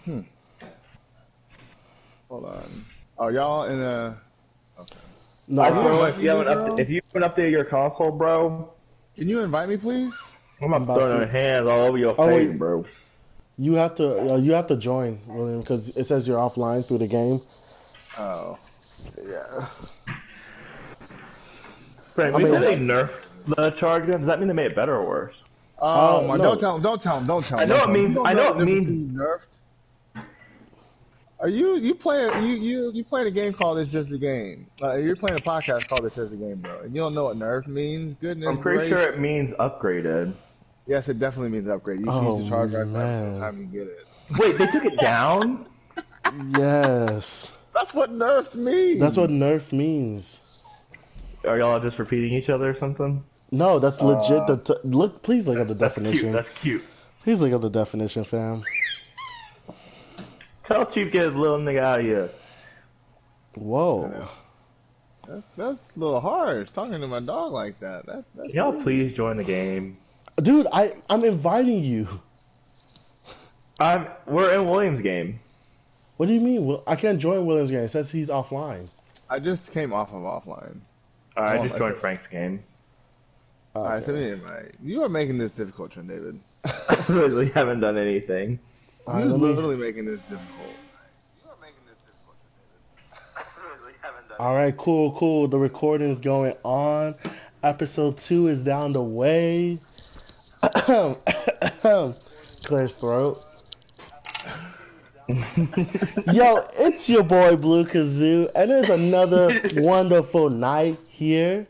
Hmm. Hold on. Are y'all in a? Okay. No, I Can you throw invite it. me, big bro? If you haven't updated your console, bro, Can you invite me, please? I'm I'm about about throwing to. our hands all over your Oh face, wait, bro. you have to join, William, because it says you're offline through the game. Oh. Yeah. Frank, I when you So say mean, they what? nerfed the charge gun, does that mean they made it better or worse? Oh my! Don't no. tell him! Don't tell him! Don't tell I him! Don't know it tell him! You means. don't I know know the it difference means. between nerfed. Are you playing you playing a game called It's Just a Game? You're playing a podcast called It's Just a Game, bro. And you don't know what nerf means? Goodness I'm pretty sure it gracious! means upgraded. Yes, it definitely means upgrade. You should use Oh the charge right every single man. time you get it. Wait, they took it down? Yes. That's what nerfed That's what means. nerf means. Are y'all just repeating each other or something? No, that's legit. Uh, Look, please look up the That's cute. definition. That's cute. Please look up the definition, fam. Tell Chief get his little nigga out of here. I Whoa. know. That's a little harsh talking to my dog like that. That's Can y'all rude. please join the game? Dude, I'm inviting you. We're in Williams' game. What do you mean? Well, I can't join Williams' game. It says he's offline. I just came off of offline. Alright, I Oh, just I joined said- Frank's game. All right, send Okay. me an invite. You are making this difficult, Trent David. I literally haven't done anything. All right, You're let me. literally making this difficult. You are making this difficult, Trent David. I literally haven't done All right, cool. The recording is going on. Episode 2 is down the way. Clear his throat. Yo, it's your boy Blue Kazoo, and there's another wonderful night here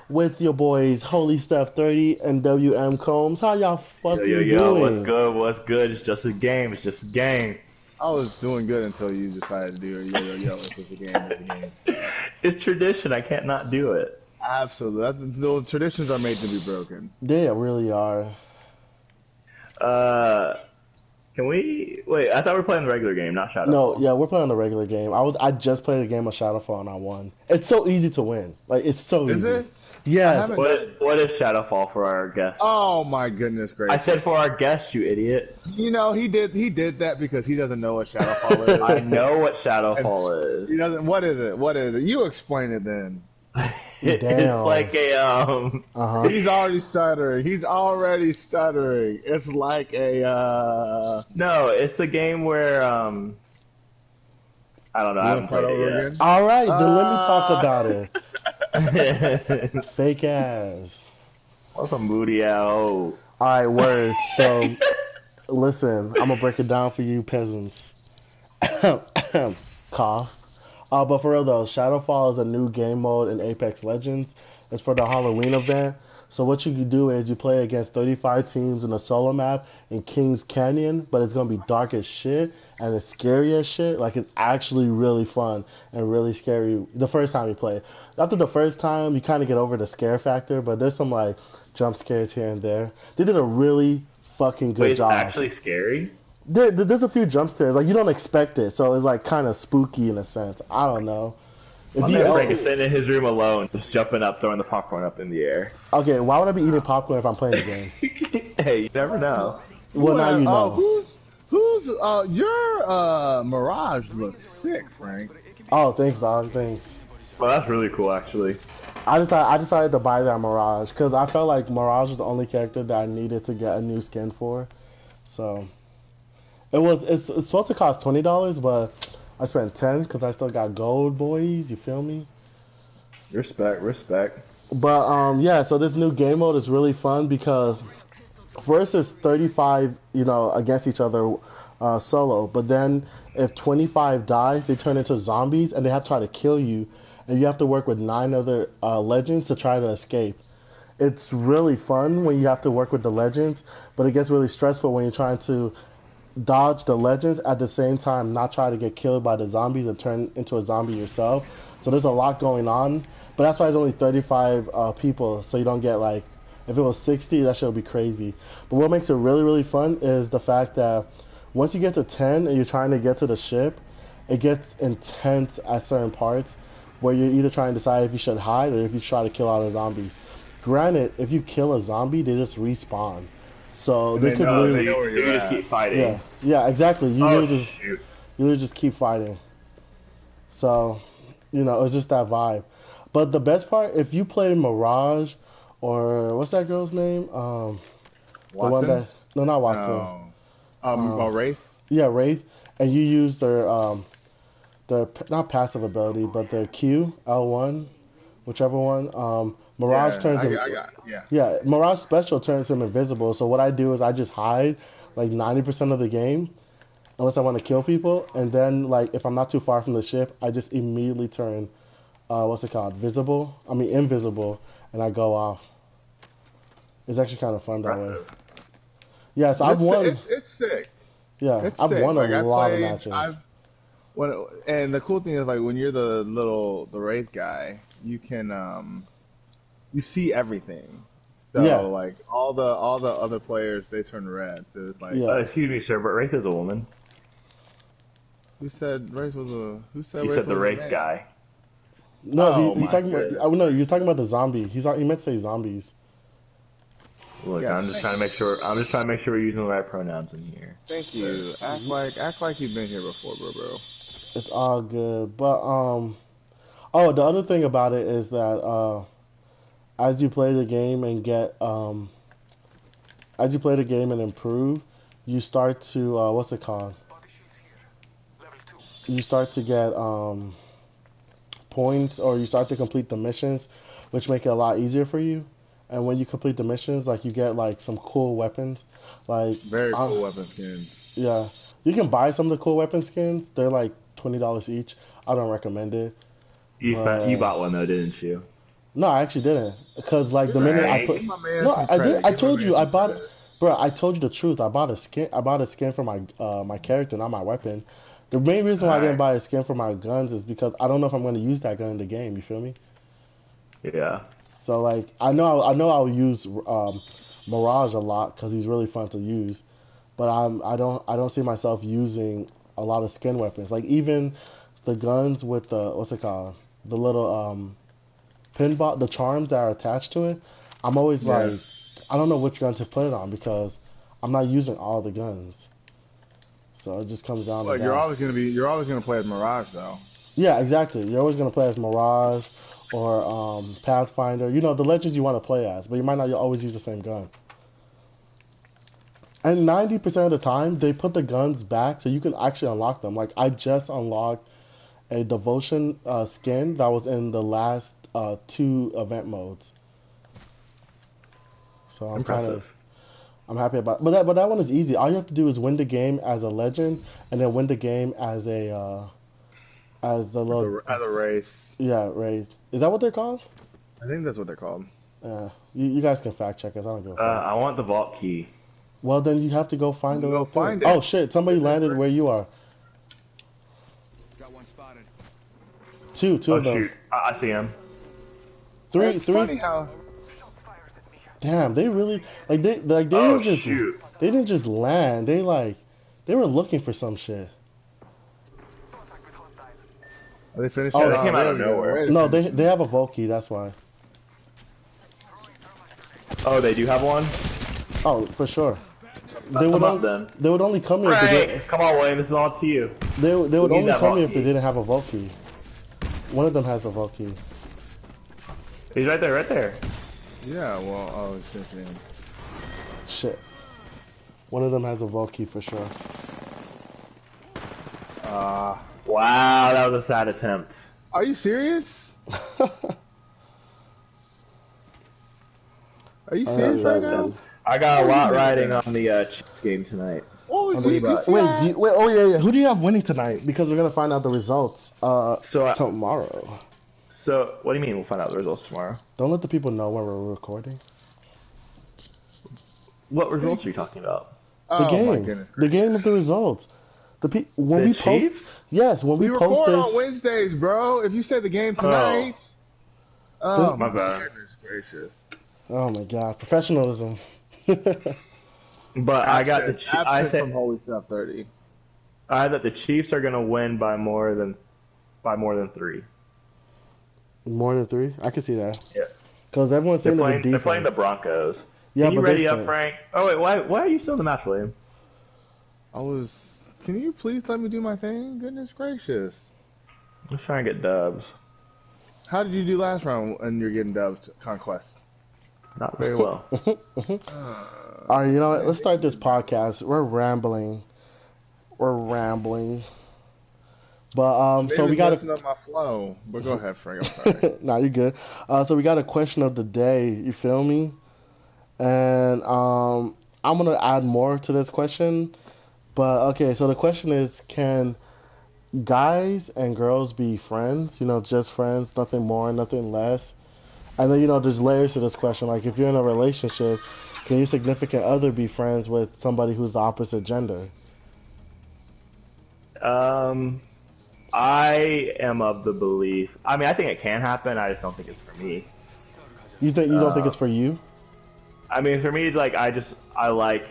with your boys Holy Stuff 30 and WM Combs. How y'all fucking doing? What's good? What's good? It's just a game. It's just a game. I was doing good until you decided to do yo. It's just a game. It's a game. Stuff. It's tradition. I can't not do it. Absolutely. Those traditions are made to be broken. They really are. Can we wait? I thought we were playing the regular game, not Shadowfall. No, yeah, we're playing a regular game. I just played a game of Shadowfall and I won. It's so easy to win. Like it's so Is easy. it? Yes. I What is Shadowfall for our guests? Oh my goodness gracious! I said for our guests, you idiot. You know he did that because he doesn't know what Shadowfall is. I know what Shadowfall He is. doesn't. What is it? What is it? You explain it then. It's Damn. like a Uh-huh. He's already stuttering. He's already stuttering. It's like a. No, it's the game where I don't know. I haven't start played over it again. All right, then let me talk Uh, about it. yet. Fake ass. What's a moody owl? All right, word. So, listen, I'm gonna break it down for you peasants. Cough. But for real though, Shadowfall is a new game mode in Apex Legends. It's for the Halloween event. So what you can do is you play against 35 teams in a solo map in Kings Canyon, but it's gonna be dark as shit and it's scary as shit. Like it's actually really fun and really scary the first time you play. After the first time, you kind of get over the scare factor, but there's some like jump scares here and there. They did a really fucking good Wait, it's job. actually scary. There's a few jump scares, like you don't expect it, so it's like kind of spooky in a sense. I don't know. If My you man Frank is sitting in his room alone, just jumping up, throwing the popcorn up in the air. okay, why would I be eating popcorn if I'm playing the game? Hey, you never know. Well, now you know. Who's your Mirage looks sick, Frank. Oh, thanks, dog. Thanks. Well, that's really cool, actually. I decided to buy that Mirage because I felt like Mirage was the only character that I needed to get a new skin for. So it's supposed to cost $20, but I spent 10 because I still got gold, boys. You feel me? Respect. But yeah, so this new game mode is really fun because first it's 35, against each other solo. But then if 25 dies, they turn into zombies and they have to try to kill you, and you have to work with 9 other legends to try to escape. It's really fun when you have to work with the legends, but it gets really stressful when you're trying to dodge the legends at the same time, not try to get killed by the zombies and turn into a zombie yourself. So there's a lot going on, but that's why it's only 35 people, so you don't get like, if it was 60, that shit would be crazy. But what makes it really, really fun is the fact that once you get to 10 and you're trying to get to the ship, it gets intense at certain parts where you're either trying to decide if you should hide or if you try to kill all the zombies. Granted, if you kill a zombie, they just respawn. So And they they could know, literally, they know where So you you're just at. keep fighting. yeah, yeah, exactly. Oh shoot. You literally just keep fighting. So, it's just that vibe. But the best part, if you play Mirage, or what's that girl's name? The one Watson? that no, not Watson. No. Um, Wraith? yeah, Wraith, and you use their not passive ability, but their Q L1, whichever one. Mirage Yeah, turns him. yeah. Yeah, Mirage special turns him invisible. So what I do is I just hide like 90% of the game, unless I want to kill people, and then like if I'm not too far from the ship, I just immediately turn what's it called? Invisible, and I go off. It's actually kind of fun that way. Impressive. Yeah, so I've won. It's sick. Yeah, It's I've sick. won a Like I lot of played, matches. and the cool thing is like when you're the Wraith guy, you can you see everything. So Yeah. like all the other players they turn red. So it's like Yeah. Excuse me, sir, but Wraith is a woman. who said Wraith was a who said You Wraith said the was a Wraith man? guy. No, Oh he's my talking about. goodness. Oh no, you're talking about the zombie. He meant to say zombies. Look, Yes. I'm just trying to make sure. I'm just trying to make sure we're using the right pronouns in here. Thank you. Act like you've been here before, bro. It's all good, but oh, the other thing about it is that as you play the game and as you play the game and improve, you start to what's it called? You start to get points, or you start to complete the missions, which make it a lot easier for you. And when you complete the missions, like you get like some cool weapons, like Very cool weapon skins. yeah, you can buy some of the cool weapon skins. They're like $20 each. I don't recommend it. You bought one though, didn't you? No, I actually didn't, because like the minute I put Give my man no, some I did. credit. I Give my told man you I some bought, credit. bro. I told you the truth. I bought a skin. I bought a skin for my character, not my weapon. The main reason why I didn't buy a skin for my guns is because I don't know if I'm going to use that gun in the game. You feel me? Yeah. So like I know I'll use Mirage a lot because he's really fun to use, but I don't see myself using a lot of skin weapons. Like even the guns with the what's it called, the little pinball, the charms that are attached to it. I'm always Yeah. like, I don't know which gun to put it on because I'm not using all the guns. So it just comes down But to you're that. always gonna play as Mirage though. Yeah, exactly. You're always gonna play as Mirage or Pathfinder. You know the legends you want to play as, but you might not always use the same gun. And 90% of the time, they put the guns back so you can actually unlock them. Like I just unlocked a Devotion skin that was in the last two event modes. So Impressive. I'm happy about. But that one is easy. All you have to do is win the game as a legend, and then win the game as the little As a race. yeah, Wraith. Is that what they're called? I think that's what they're called. You guys can fact check us. I don't give a fuck. I want the vault key. Well, then you have to go find You the go little thing. find it. Oh shit! Somebody landed where you are. Got one spotted. Two Oh of them. shoot! I see him. It's funny Three. how Damn, they really they Oh didn't just shoot! they didn't just land. They were looking for some shit. are they finished. Oh, they came out of they're nowhere. ready to No, finish. they have a Volkey. That's why. Oh, they do have one. Oh, for sure. Come up then. They would only come here if they Right. Come on, Wayne. This is all to you. they would We need only that come here Volkey. if they didn't have a Volkey. One of them has a Volkey. He's right there. Right there. Yeah, well, oh, it's just in. Shit. One of them has a Volkey for sure. Wow, that was a sad attempt. Are you serious? Are you serious yeah, right yeah. now? I got a lot riding on the Chiefs game tonight. Oh, What do you got? see that? Wait, oh yeah. Who do you have winning tonight? Because we're gonna find out the results So, tomorrow. So, what do you mean we'll find out the results tomorrow? Don't let the people know when we're recording. What results are you talking about? The Oh my game, goodness. the game of the results. When The we post, Chiefs? yes, when We we post record on this, Wednesdays, bro. If you say the game tonight, oh My my bad. goodness gracious! oh my god, professionalism. But I got the Absent I said from Holy Stuff 30. I had that the Chiefs are gonna win by more than 3. More than 3, I can see that. Yeah. Because everyone's They're saying that playing. the They're defense. playing the Broncos. Yeah, Can you but ready they up, say, Frank? Oh wait, why are you still in the match, William? I was. Can you please let me do my thing? Goodness gracious. Let's try and get dubs. How did you do last round when you're getting dubbed Conquest? Not very well. all right, you know what? Let's start this podcast. We're rambling. We're rambling. But so Maybe we got listen up my flow. But go ahead, Frank. I'm sorry. nah, you good. So we got a question of the day. You feel me? And I'm gonna add more to this question. But okay, so the question is, can guys and girls be friends? You know, just friends, nothing more, nothing less. And then there's layers to this question. Like, if you're in a relationship, can your significant other be friends with somebody who's the opposite gender? Um, I am of the belief. I mean, I think it can happen. I just don't think it's for me. You don't think it's for you? I mean, for me, like I like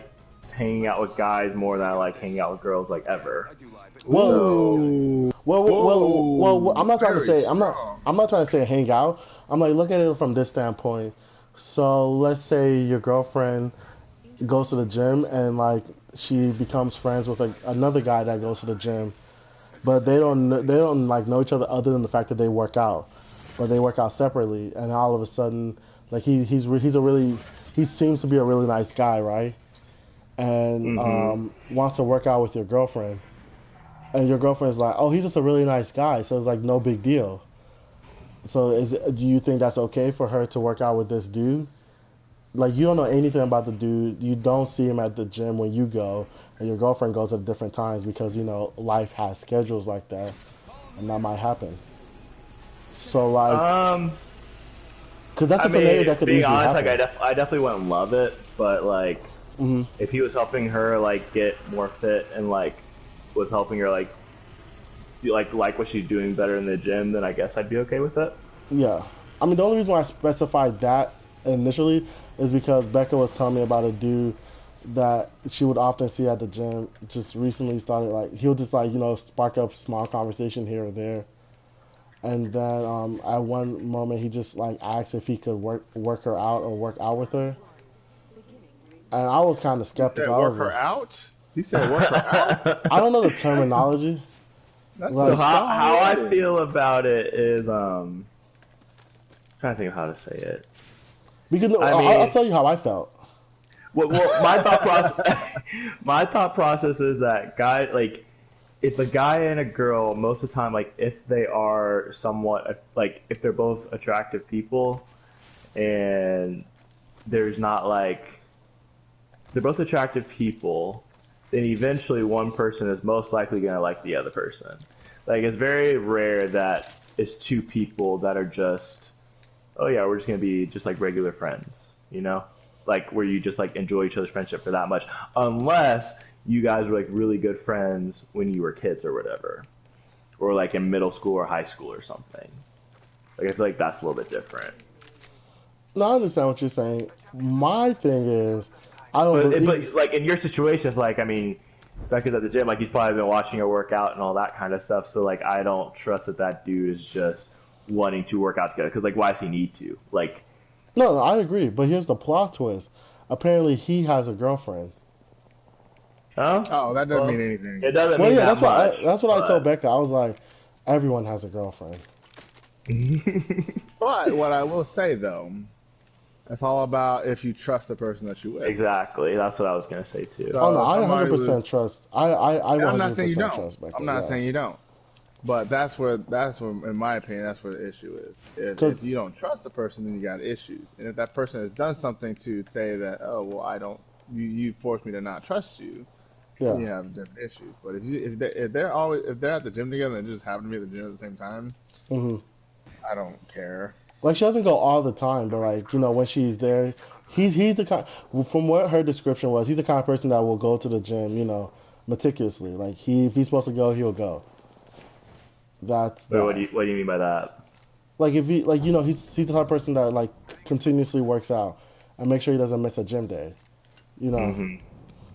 hanging out with guys more than I like hanging out with girls, like ever. Whoa. Well, I'm not trying to Very say strong. I'm not trying to say hang out. I'm like, look at it from this standpoint. So let's say your girlfriend goes to the gym and like she becomes friends with another guy that goes to the gym, but they don't like know each other other than the fact that they work out, but they work out separately, and all of a sudden, like he seems to be a really nice guy, right? And wants to work out with your girlfriend, and your girlfriend's like, oh, he's just a really nice guy, so it's like no big deal. So do you think that's okay for her to work out with this dude? Like, you don't know anything about the dude. You don't see him at the gym when you go, and your girlfriend goes at different times because life has schedules like that, and that might happen. So like, because that's I a scenario mean, that could being easily honest, happen. like I definitely wouldn't love it, but like if he was helping her like get more fit and like was helping her like like what she's doing better in the gym, then I guess I'd be okay with it. Yeah, I mean, the only reason why I specified that initially is because Becca was telling me about a dude that she would often see at the gym. Just recently started like he'll just like spark up small conversation here or there, and then at one moment he just like asked if he could work her out or work out with her, and I was kind of He said skeptical. I work was her like, out? He said work her out? I don't know the terminology. That's Like, So a strong how I wording. feel about it is trying to think of how to say it. because I I'll mean, tell you how I felt. well, my thought process is that guy like it's a guy and a girl most of the time, like if they are somewhat like if they're both attractive people and there's not like they're both attractive people, then eventually one person is most likely going to like the other person. Like it's very rare that it's two people that are just, oh yeah, we're just going to be just like regular friends, you know? Like where you just like enjoy each other's friendship for that much, unless you guys were like really good friends when you were kids or whatever, or like in middle school or high school or something. Like I feel like that's a little bit different. No, I understand what you're saying. My thing is, I don't believe. But like in your situation, it's like I mean, Becca's at the gym, like he's probably been watching her work out and all that kind of stuff. So like I don't trust that dude is just wanting to work out together because like why does he need to? Like No, I agree. But here's the plot twist. Apparently, he has a girlfriend. huh? Oh, that doesn't Well, mean anything. it doesn't Well, mean yeah, that much. that's what I told but- Becca. I was like, everyone has a girlfriend. But what I will say though, it's all about if you trust the person that you with. Exactly. That's what I was gonna say too. So Oh no, I somebody 100% trust. I I'm not saying you 100% don't. trust Becca. I'm not yeah. saying you don't. But that's where, in my opinion, that's where the issue is. If 'Cause- you don't trust the person, then you got issues. And if that person has done something to say that, oh well, I don't, you forced me to not trust you, Yeah. then you have different issues. But if they're at the gym together and just happen to be at the gym at the same time, hmm I don't care. Like, she doesn't go all the time, but like when she's there, he's the kind. From what her description was, he's the kind of person that will go to the gym, meticulously. Like if he's supposed to go, he'll go. That's But that. what do you mean by that? Like if he like he's the type of person that like continuously works out and make sure he doesn't miss a gym day.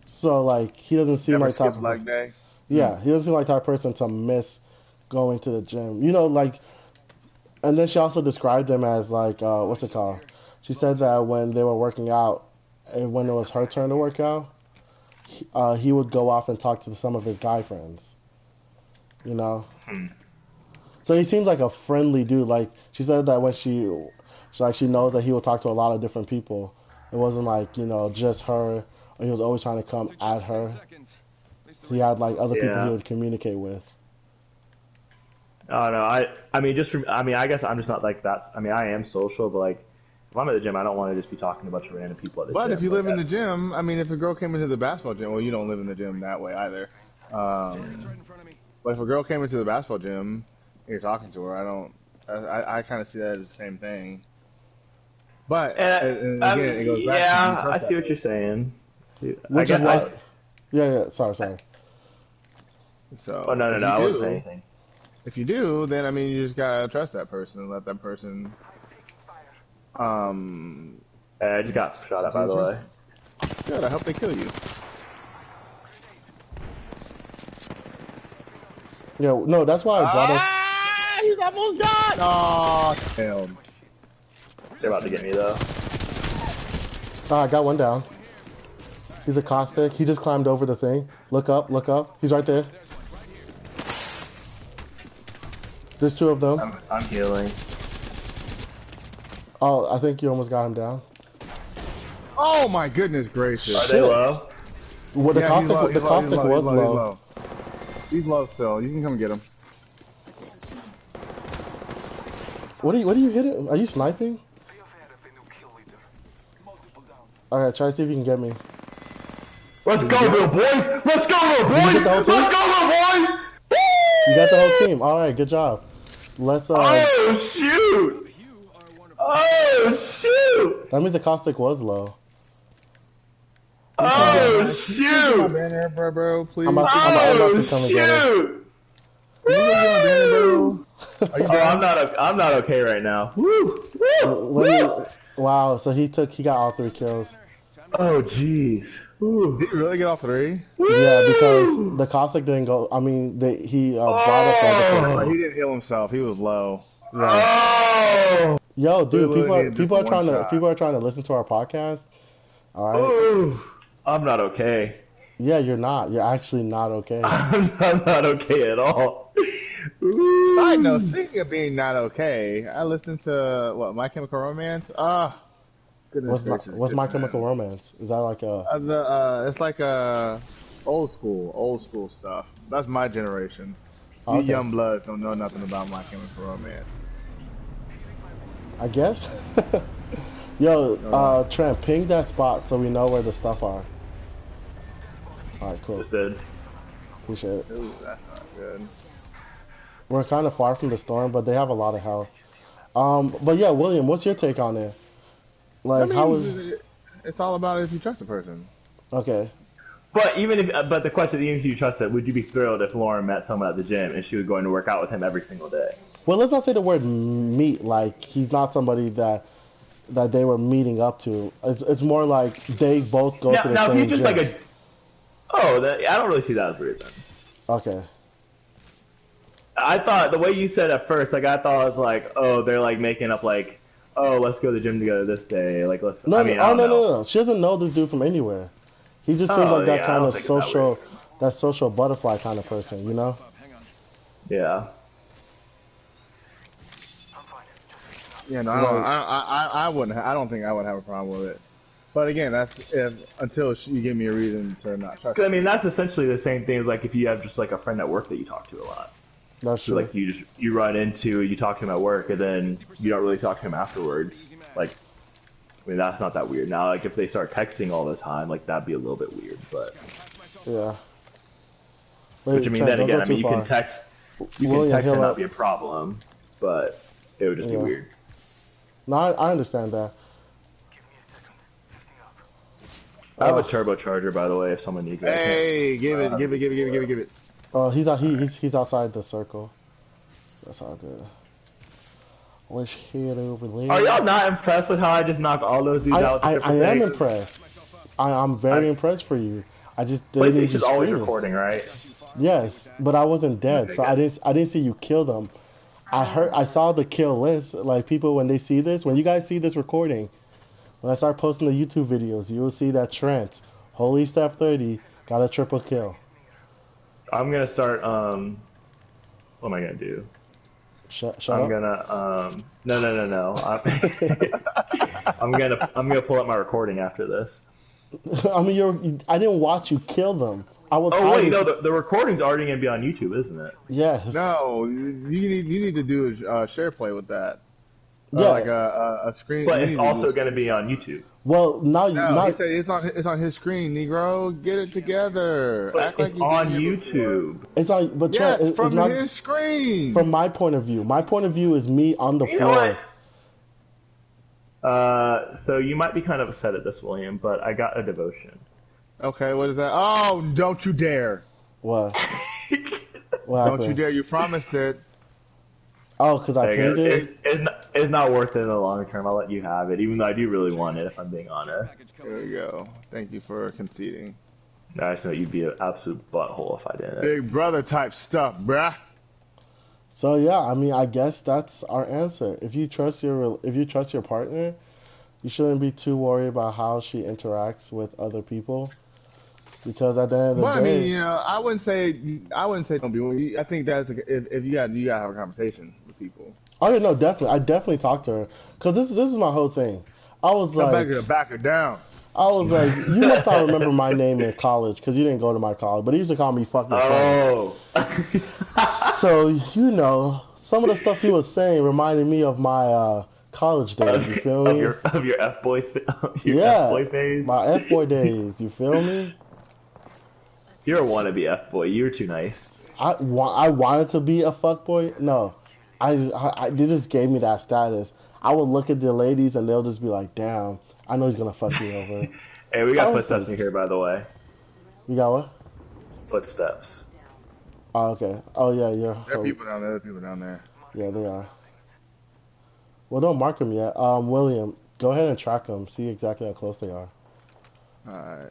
So like he doesn't seem Never like type skip of leg day. yeah, he doesn't seem like type of person to miss going to the gym. Like, and then she also described him as like what's it called? She said that when they were working out and when it was her turn to work out, he would go off and talk to some of his guy friends. You know. So he seems like a friendly dude. Like she said that when she knows that he will talk to a lot of different people. It wasn't like, you know, just her, or he was always trying to come at her. He had like other people he would communicate with. Oh no, I mean I guess I'm just not like that. I mean I am social, but like if I'm at the gym, I don't want to just be talking to a bunch of random people at the gym. But if you live in the gym, I mean, if a girl came into the basketball gym, well, you don't live in the gym that way either. But if a girl came into the basketball gym, and you're talking to her, I kind of see that as the same thing. But and again, it goes back to I see what you're saying. Which is what? Yeah. Sorry. So. Oh no, I wouldn't say anything. If you do, then I mean, you just gotta trust that person and let that person. I just got shot at, by the way. Good. I hope they kill you. Yeah. No, that's why I brought up. He's almost got. Oh, damn. They're about to get me though. I got one down. He's a caustic. He just climbed over the thing. Look up. He's right there. There's two of them. I'm healing. Oh, I think you almost got him down. Oh my goodness gracious! Are they low? Well, the caustic was low. He's low still. You can come get him. What are you hitting? Are you sniping? Alright, try to see if you can get me. Let's go, little boys! Let's go, little boys! Let's go, little boys! You got the whole team. Alright, good job. Let's Oh shoot! Oh shoot! That means the caustic was low. Oh shoot! My banner, bro, please. I'm about to come and get it. Shoot! Can you go get my banner, bro? I'm not okay right now. Woo! Wow, so he got all 3 kills. Oh jeez. Did you really get all 3? Yeah, because the caustic didn't go. I mean, he brought up the other person. He didn't heal himself. He was low. Oh! Yo, dude, people are trying shot. to listen to our podcast. All right. Ooh, I'm not okay. Yeah, you're not. You're actually not okay. I'm not okay at all. Side note, speaking of being not okay, I listened to My Chemical Romance. Goodness gracious. What's My Chemical Romance? Is that like a? It's like old school stuff. That's my generation. Okay. You young bloods don't know nothing about My Chemical Romance. I guess. Yo, Trent, ping that spot so we know where the stuff are. Alright, cool. Just did. Appreciate it. Ooh, that's not good. We're kind of far from the storm, but they have a lot of health. But yeah, William, what's your take on it? Like, it's all about if you trust a person. Okay. But but the question, even if you trust it, would you be thrilled if Lauren met someone at the gym and she was going to work out with him every single day? Well, let's not say the word meet. Like, he's not somebody that they were meeting up to. It's more like they both go to the now, same if you just gym. like I don't really see that as weird then. Okay. I thought the way you said at first, like I thought it was like, oh, they're like making up like, oh, let's go to the gym together this day. Like let's. No. She doesn't know this dude from anywhere. He just seems like that kind of social, that social butterfly kind of person, you know? Yeah. Yeah, no, I wouldn't. I don't think I would have a problem with it. But again, that's until you give me a reason to not trust. I mean, that's essentially the same thing as like if you have just like a friend at work that you talk to a lot. That's true. So, like you run into, you talk to him at work, and then you don't really talk to him afterwards. Like, I mean, that's not that weird. Now, like if they start texting all the time, like that'd be a little bit weird. But yeah. Which I mean, then again, I mean, you can text and not be a problem, but it would just be weird. No, I understand that. I have a turbocharger, by the way, if someone needs it. Hey, give it. Oh, he's outside the circle. So that's all good. Let's head over there. Are y'all not impressed with how I just knocked all those dudes out? I am impressed. I'm very impressed for you. I just didn't need PlayStation's always recording, right? Yes, but I wasn't dead, so I didn't see you kill them. I saw the kill list. Like people, when they see this, when you guys see this recording, When I start posting the YouTube videos, you will see that Trent, Holy Step 30, got a triple kill. I'm gonna start. What am I gonna do? Shut I'm up. gonna. No. I'm gonna pull up my recording after this. I mean, I didn't watch you kill them. I was. Oh wait, hiding- no, the recording's already gonna be on YouTube, isn't it? Yes. No, you need to do a share play with that. Yeah. Like a screen. But you it's need to also do- gonna be on YouTube. Well, now you No, now he said it's on his screen, Negro. Get it together. But Act it's you on did here before. YouTube. it's on. But Trent, Yes, it's from not his screen. from my point of view. My point of view is me on the You know floor. what? So you might be kind of upset at this, William, but I got a devotion. Okay, what is that? Oh, don't you dare! What? What Don't you happened? dare! You promised it. Oh, because I There you pinged go. it. It's not worth it in the long term. I'll let you have it, even though I do really want it, if I'm being honest. There you go. Thank you for conceding. I just know you'd be an absolute butthole if I didn't. Big brother type stuff, bruh. So yeah, I mean, I guess that's our answer. If you trust your partner, you shouldn't be too worried about how she interacts with other people, because at the end of the But I day, mean, you know, I wouldn't say don't be. I think that's if you gotta have a conversation with people. oh yeah, no, definitely, I definitely talked to her, because this is my whole thing. I was Come like, back her down. you must not remember my name in college because you didn't go to my college, but he used to call me fucking. Frank. Oh. So you know, some of the stuff he was saying reminded me of my college days. You feel me? Of your F-boy Yeah, F-boy phase? my F-boy days. You feel me? You're a wannabe F-boy. You were too nice. I wanted to be a fuckboy. No, they just gave me that status. I would look at the ladies and they'll just be like, "Damn, I know he's gonna fuck me over." Hey, we got Oh, footsteps so- in here, by the way. You got what? Footsteps. Oh, okay. Oh yeah, There are people down there. There are people down there. yeah, they are. Well, don't mark them yet. William, go ahead and track them. See exactly how close they are. All right.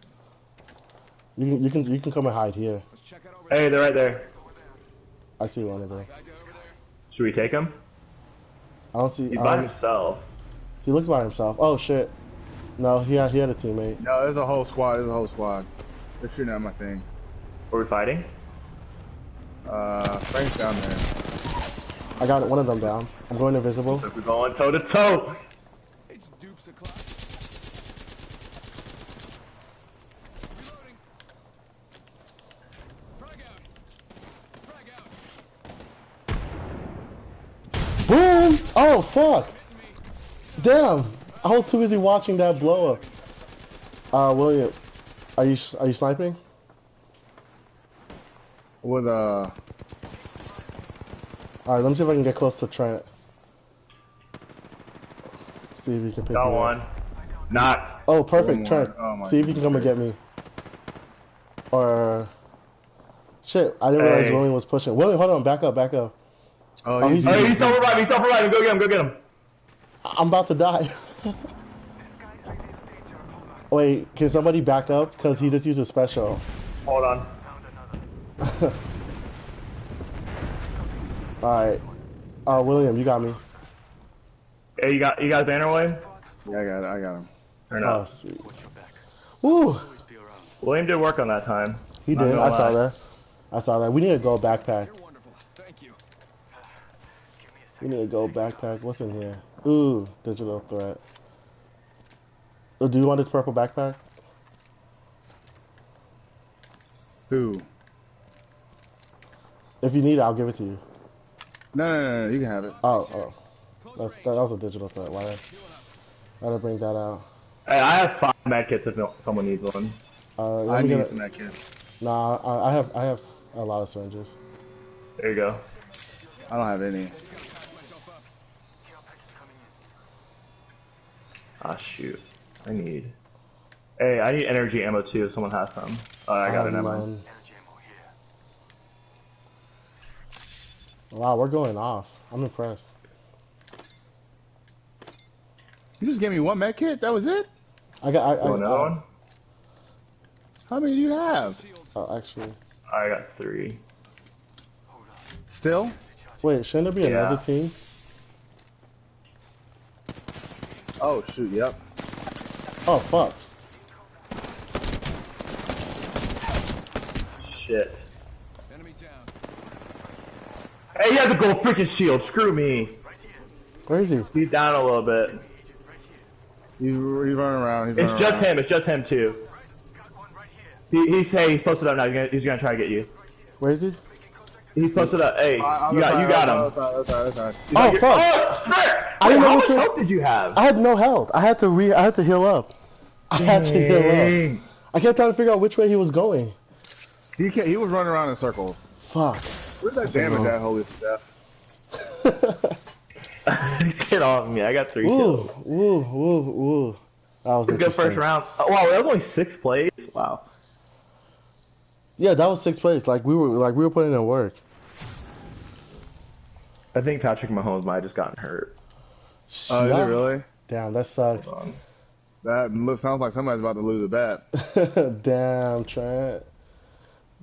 You can come and hide here. Let's check out over Hey, they're right there. I see one of them. there. Guy over there. Should we take him? I don't see. He's by himself. He looks by himself. Oh shit. No, he had a teammate. No, there's a whole squad. They're shooting at my thing. Are we fighting? Frank's down there. I got one of them down. I'm going invisible. We're going toe to toe. It's dupes o'clock. Reloading. Frag out. Boom! Oh fuck! Damn! I was too busy watching that blow up. William, are you sniping? With All right, let me see if I can get close to Trent. See if you can pick Got me one. up. Knock. Oh, perfect, One more. Trent. Oh my See if you can come and get me. Or shit, I didn't realize Hey. William was pushing. William, hold on, back up. oh, he's- Oh, he's self-reviving. Go get him. I'm about to die. Wait, can somebody back up? Because he just used a special. Hold on. Alright. William, you got me. Hey, you got banner wave? Yeah, I got him. Or Oh, no? sweet. Woo! William did work on that time. He Not did. gonna I saw lie. that. We need a gold backpack. You're wonderful. Thank you. We need a gold backpack. What's in here? Ooh, digital threat. Oh, do you want this purple backpack? Who? If you need it, I'll give it to you. No, you can have it. Oh. That was a digital threat. Why did I bring that out? Hey, I have 5 medkits if someone needs one. Let I me need get some of that kid. Nah, I have a lot of syringes. There you go. I don't have any. Ah, shoot. I need energy ammo too if someone has some. Oh, I got it, never mind. none. Wow, we're going off. I'm impressed. You just gave me one med kit. That was it. I got. You want another one? How many do you have? Oh, actually, I got 3. Still? wait. Shouldn't there be another Yeah. team? Oh shoot. Yep. Oh fuck. Shit. Enemy down. Hey, he has a gold freaking shield. Screw me. Where is he? He's down a little bit. He's running around. It's just him. It's just him too. He's posted up now. He's gonna try to get you. Where is he? He's posted up. Hey, you got him. Oh fuck! Oh, frick! I didn't know How which much one- health did you have? I had no health. I had to heal up. I had to heal up. Dang. I kept trying to figure out which way he was going. He was running around in circles. Fuck. Where's that damage at, holy death? Get off me. I got 3 Ooh, kills. ooh. That was Good interesting. first round. Oh, wow, that was only 6 plays. Wow. Yeah, that was 6 plays. We were putting in work. I think Patrick Mahomes might have just gotten hurt. Oh, is it really? Damn, that sucks. Sounds like somebody's about to lose a bet. Damn, Trent.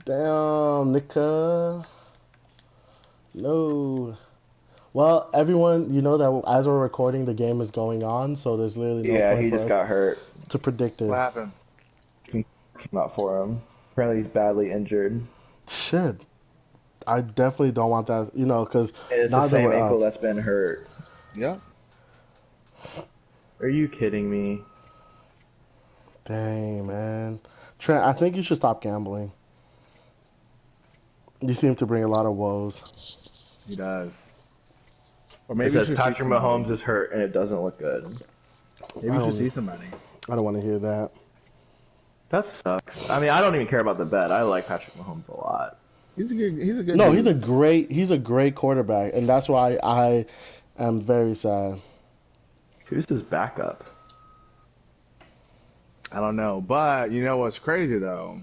Damn, Nika. No. Well, everyone, you know that as we're recording, the game is going on, so there's literally no Yeah, point he for just us got hurt. to predict it. What happened? Came out for him. Apparently he's badly injured. Shit. I definitely don't want that, because It's the same ankle that's been hurt. Yeah. Are you kidding me? Dang, man. Trent, I think you should stop gambling. You seem to bring a lot of woes. He does. Or It maybe says you should Patrick see somebody. Mahomes is hurt and it doesn't look good. Maybe you should see somebody. I don't want to hear that. That sucks. I mean, I don't even care about the bet. I like Patrick Mahomes a lot. He's a good. No, dude. he's a great quarterback, and that's why I am very sad. Who's his backup? I don't know, but you know what's crazy though?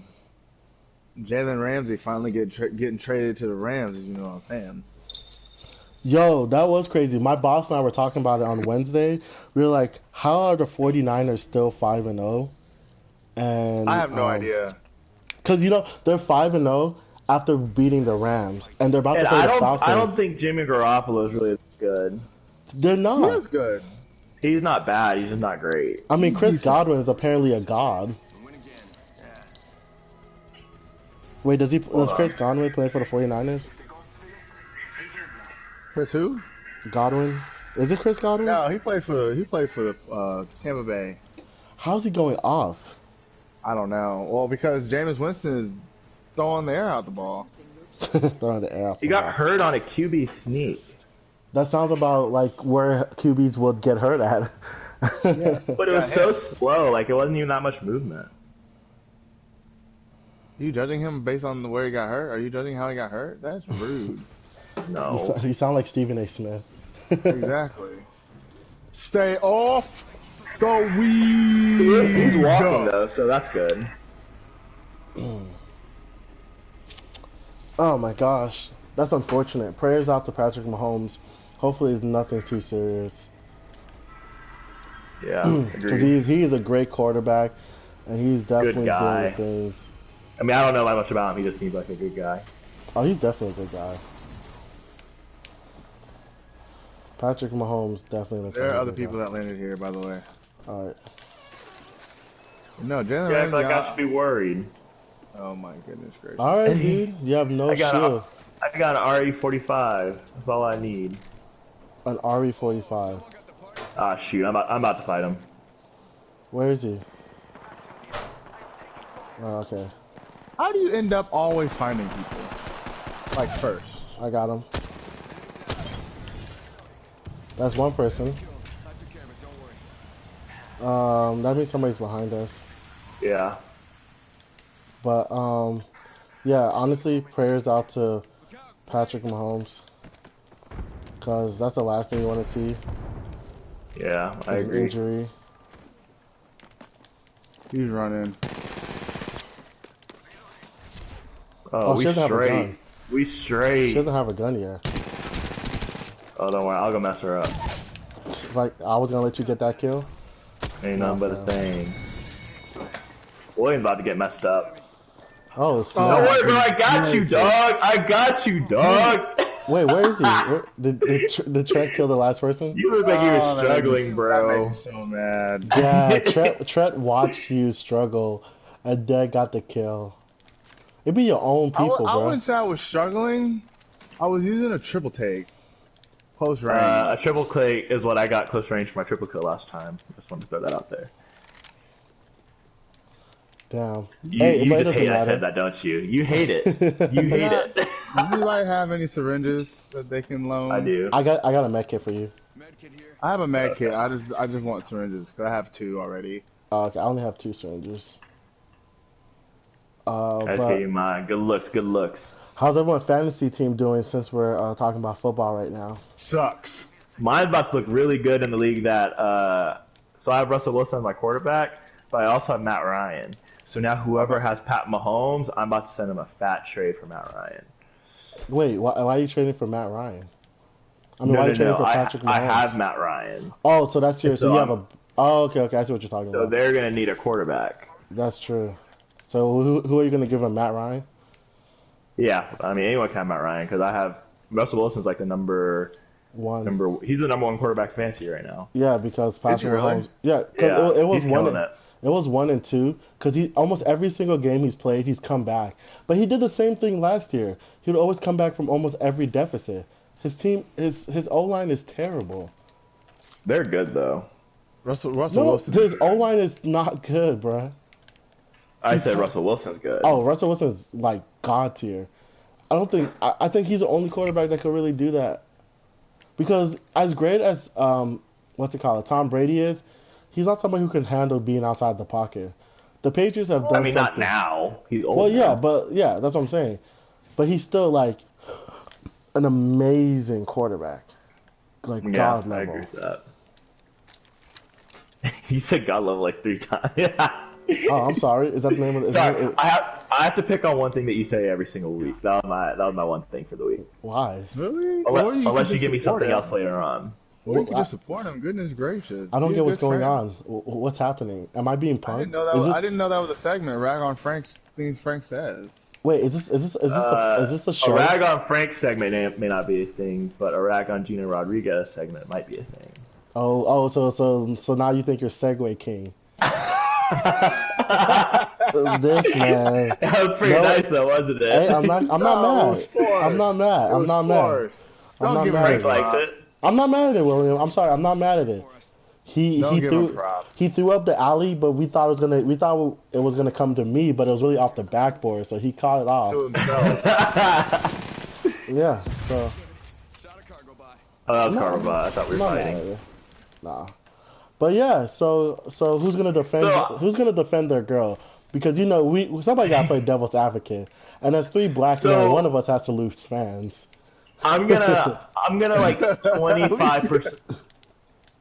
Jalen Ramsey finally getting traded to the Rams. If you know what I'm saying. Yo, that was crazy. My boss and I were talking about it on Wednesday. We were like, how are the 49ers still 5-0? And I have no idea. Because, they're 5-0 after beating the Rams, and they're about And to play I the Falcons. don't think Jimmy Garoppolo is really good. They're He not. is good. He's not bad. He's just not great. I mean, Chris He's- Godwin is apparently a god. We win again. Yeah. Wait, does on. Chris Godwin play for the 49ers? Chris who? Godwin? Is it Chris Godwin? No, he played for the Tampa Bay. How's he going off? I don't know. Well, because Jameis Winston is throwing the air out the ball. Throwing the air out He the got ball. hurt on a QB sneak. That sounds about like where QBs would get hurt at. Yes. But it was so slow. Like, it wasn't even that much movement. Are you judging him based on where he got hurt? Are you judging how he got hurt? That's rude. No. You sound like Stephen A. Smith. Exactly. Stay off the weed. He's walking, though, so that's good. Oh my gosh, that's unfortunate. Prayers out to Patrick Mahomes. Hopefully, nothing's too serious. Yeah, Because agreed. he is a great quarterback, and he's definitely guy. doing things. I mean, I don't know that much about him. He just seems like a good guy. Oh, he's definitely a good guy. Patrick Mahomes definitely looks There like are a other good people guy. that landed here, by the way. All right. No, Jalen Yeah, I Ramsey. feel like I should be worried. Oh my goodness gracious. All right, And he- dude. You have no I got shield. I got an RE45. That's all I need. An RE45. Got the party. Ah, shoot. I'm about to fight him. Where is he? Oh, okay. How do you end up always finding people? Like first. I got him. That's one person. I took care of it. Don't worry. That means somebody's behind us. Yeah. But yeah, honestly, prayers out to Patrick Mahomes, cause that's the last thing you want to see. Yeah, I Is an agree. injury. He's running. Oh, we she doesn't have a straight. gun. We She straight. doesn't have a gun yet. Oh, don't worry. I'll go mess her up. Like I was gonna let you get that kill. Ain't nothing but a No. thing. William's about to get messed up. Oh, Don't snap. worry, bro. I got you, dog. I got you, dog. Wait, where is he? Did Trent kill the last person? You look like you were Oh, struggling, That bro. makes me so mad. Yeah, Trent watched you struggle, and then got the kill. It be your own people, I bro. wouldn't say I was struggling. I was using a triple take. Close range. A triple click is what I got close range for my triple kill last time. Just wanted to throw that out there. Damn. You, Hey, you but it just doesn't hate I matter. said that, don't you? You hate it. You hate it. Does anybody have any syringes that they can loan? I do. I got a med kit for you. Medkit here. I have a med kit. I just want syringes because I have 2 already. Okay, I only have 2 syringes. That's But getting mine. Good looks, good looks. how's everyone's fantasy team doing since we're talking about football right now? Sucks. Mine's about to look really good in the league that, so I have Russell Wilson as my quarterback, but I also have Matt Ryan. So now whoever has Pat Mahomes, I'm about to send him a fat trade for Matt Ryan. Wait, why are you trading for Matt Ryan? I mean, why are you trading for Patrick Mahomes? I have Matt Ryan. Oh, so that's your. So you have I'm- a. Oh, okay. I see what you're talking So about. they're going to need a quarterback. That's true. So who are you gonna give him, Matt Ryan? Yeah, I mean, anyone can have Matt Ryan because I have Russell Wilson's like the he's the number 1 quarterback in fantasy right now. Yeah, because Patrick really? Mahomes. Yeah, 'cause Yeah, it was he's one. killing it. It was 1 and 2 because he almost every single game he's played, he's come back. But he did the same thing last year. He would always come back from almost every deficit. His team, his O line is terrible. They're good though. Russell No, Wilson. his O line is not good, bruh. I said Russell Wilson's good. Oh, Russell Wilson's like god tier. I think he's the only quarterback that could really do that. Because as great as Tom Brady is, he's not somebody who can handle being outside the pocket. The Patriots have done I mean, something. not now. He's old. Well, yeah, now. but yeah, that's what I'm saying. But he's still like an amazing quarterback, like Yeah, god I level. agree with that. You said God level like 3 times. Oh, I'm sorry. Is that the name of the? Sorry, I have to pick on one thing that you say every single week. That was my one thing for the week. Why? Really? Or Unless could you give me just support something him. else later on. Or you could just support him. Goodness gracious. I don't Be a get what's good going friend. on. What's happening? Am I being I punked? didn't know that. Is this- I didn't know that was a segment. Rag on Frank's things Frank says. Wait, is this a A show? rag on Frank segment may not be a thing, but a rag on Gina Rodriguez segment might be a thing. So now you think you're Segway King? This man. That was pretty No. nice though, wasn't it? Hey, I'm not No, it mad. was forced. I'm not mad. It I'm was not mad. forced. I'm Don't not give mad. him Frank likes props. it. I'm not mad at it, William. I'm sorry. I'm not mad at it. He Don't give him threw props. he threw up the alley, but we thought it was gonna come to me, but it was really off the backboard, so he caught it off. To himself. Yeah. So Shot a cargo by. Oh, that was No, Carva. I thought we I'm were not mad at fighting. it. Nah. But yeah. So who's gonna defend? So- Who's gonna defend their girl? Because somebody gotta play devil's advocate, and as 3 black So- men, one of us has to lose fans. I'm gonna like 25%.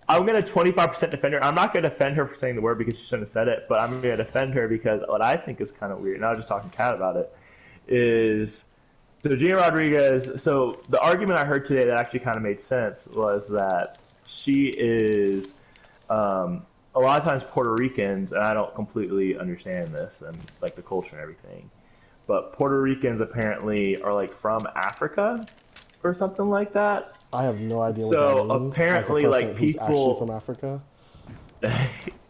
I'm gonna 25% defend her. I'm not gonna defend her for saying the word because she shouldn't have said it, but I'm gonna defend her because what I think is kind of weird, and I was just talking to Kat about it, is so Gina Rodriguez. So the argument I heard today that actually kind of made sense was that she is a lot of times Puerto Ricans, and I don't completely understand this and like the culture and everything, but Puerto Ricans apparently are like from Africa or something like that. I have no idea So, what that means. apparently, as a like, person who's people- actually from Africa.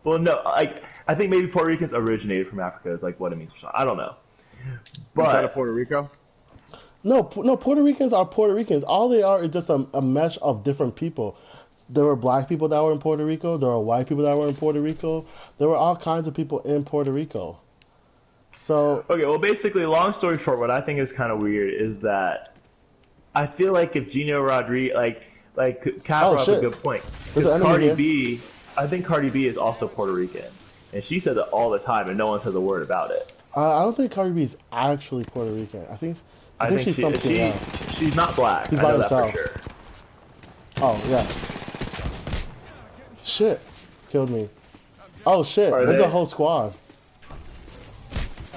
Well, no, like I think maybe Puerto Ricans originated from Africa is like what it means. I don't know, Inside of but Puerto Rico. No, Puerto Ricans are Puerto Ricans. All they are is just a mesh of different people. There were black people that were in Puerto Rico. There were white people that were in Puerto Rico. There were all kinds of people in Puerto Rico. So okay. Well, basically, long story short, what I think is kind of weird is that I feel like if Gino Rodriguez, like Kat brought up a shit. good point, There's an because enemy Cardi here. B, I think Cardi B is also Puerto Rican, and she says it all the time, and no one says a word about it. I don't think Cardi B is actually Puerto Rican. I think she's something else. she's not black. She's I by know that for herself. sure. Oh yeah. Shit, killed me. Oh shit, Are there's they- a whole squad.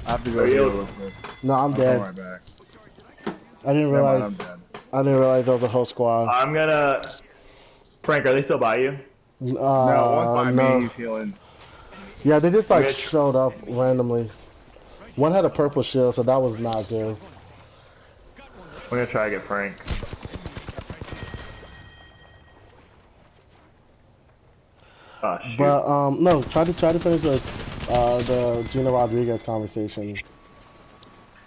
I have to go Are you- heal real quick. No, I'm I'm dead. right back. I didn't Never mind, realize. I'm dead. I didn't realize there was a whole squad. I'm gonna. Frank, are they still by you? No, one find no. me, he's healing. Yeah, they just like Rich. showed up randomly. One had a purple shield, so that was not good. I'm gonna try to get Frank. Oh shoot. But no, try to finish the Gina Rodriguez conversation.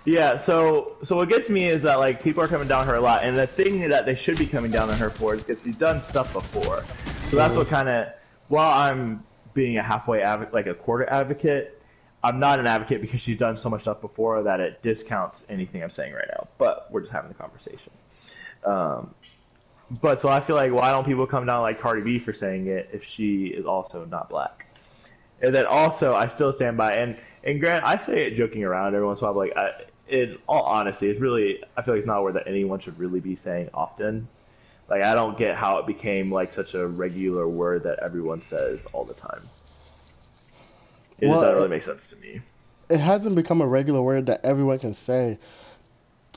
Yeah, so what gets me is that like people are coming down on her a lot, and the thing that they should be coming down on her for is because she's done stuff before. So that's what kind of, while I'm being a halfway advocate, like a quarter advocate, I'm not an advocate because she's done so much stuff before that it discounts anything I'm saying right now. But we're just having the conversation. But so I feel like why don't people come down like Cardi B for saying it if she is also not black? And then also I still stand by and Grant, I say it joking around every once in a while, but like in all honesty, it's really I feel like it's not a word that anyone should really be saying often. Like I don't get how it became like such a regular word that everyone says all the time. It doesn't really make sense to me. It hasn't become a regular word that everyone can say.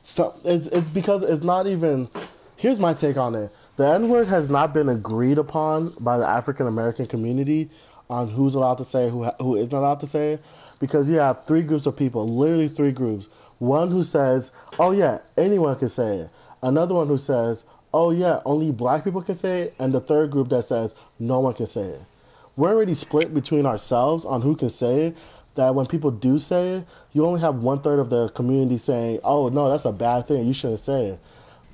So it's because it's not even. Here's my take on it: the N-word has not been agreed upon by the African American community on who's allowed to say who isn't allowed to say it, because you have three groups of people, literally three groups. One who says, "Oh yeah, anyone can say it." Another one who says, "Oh yeah, only black people can say it," and the third group that says no one can say it. We're already split between ourselves on who can say it, that when people do say it, you only have 1/3 of the community saying, "Oh no, that's a bad thing. You shouldn't say it."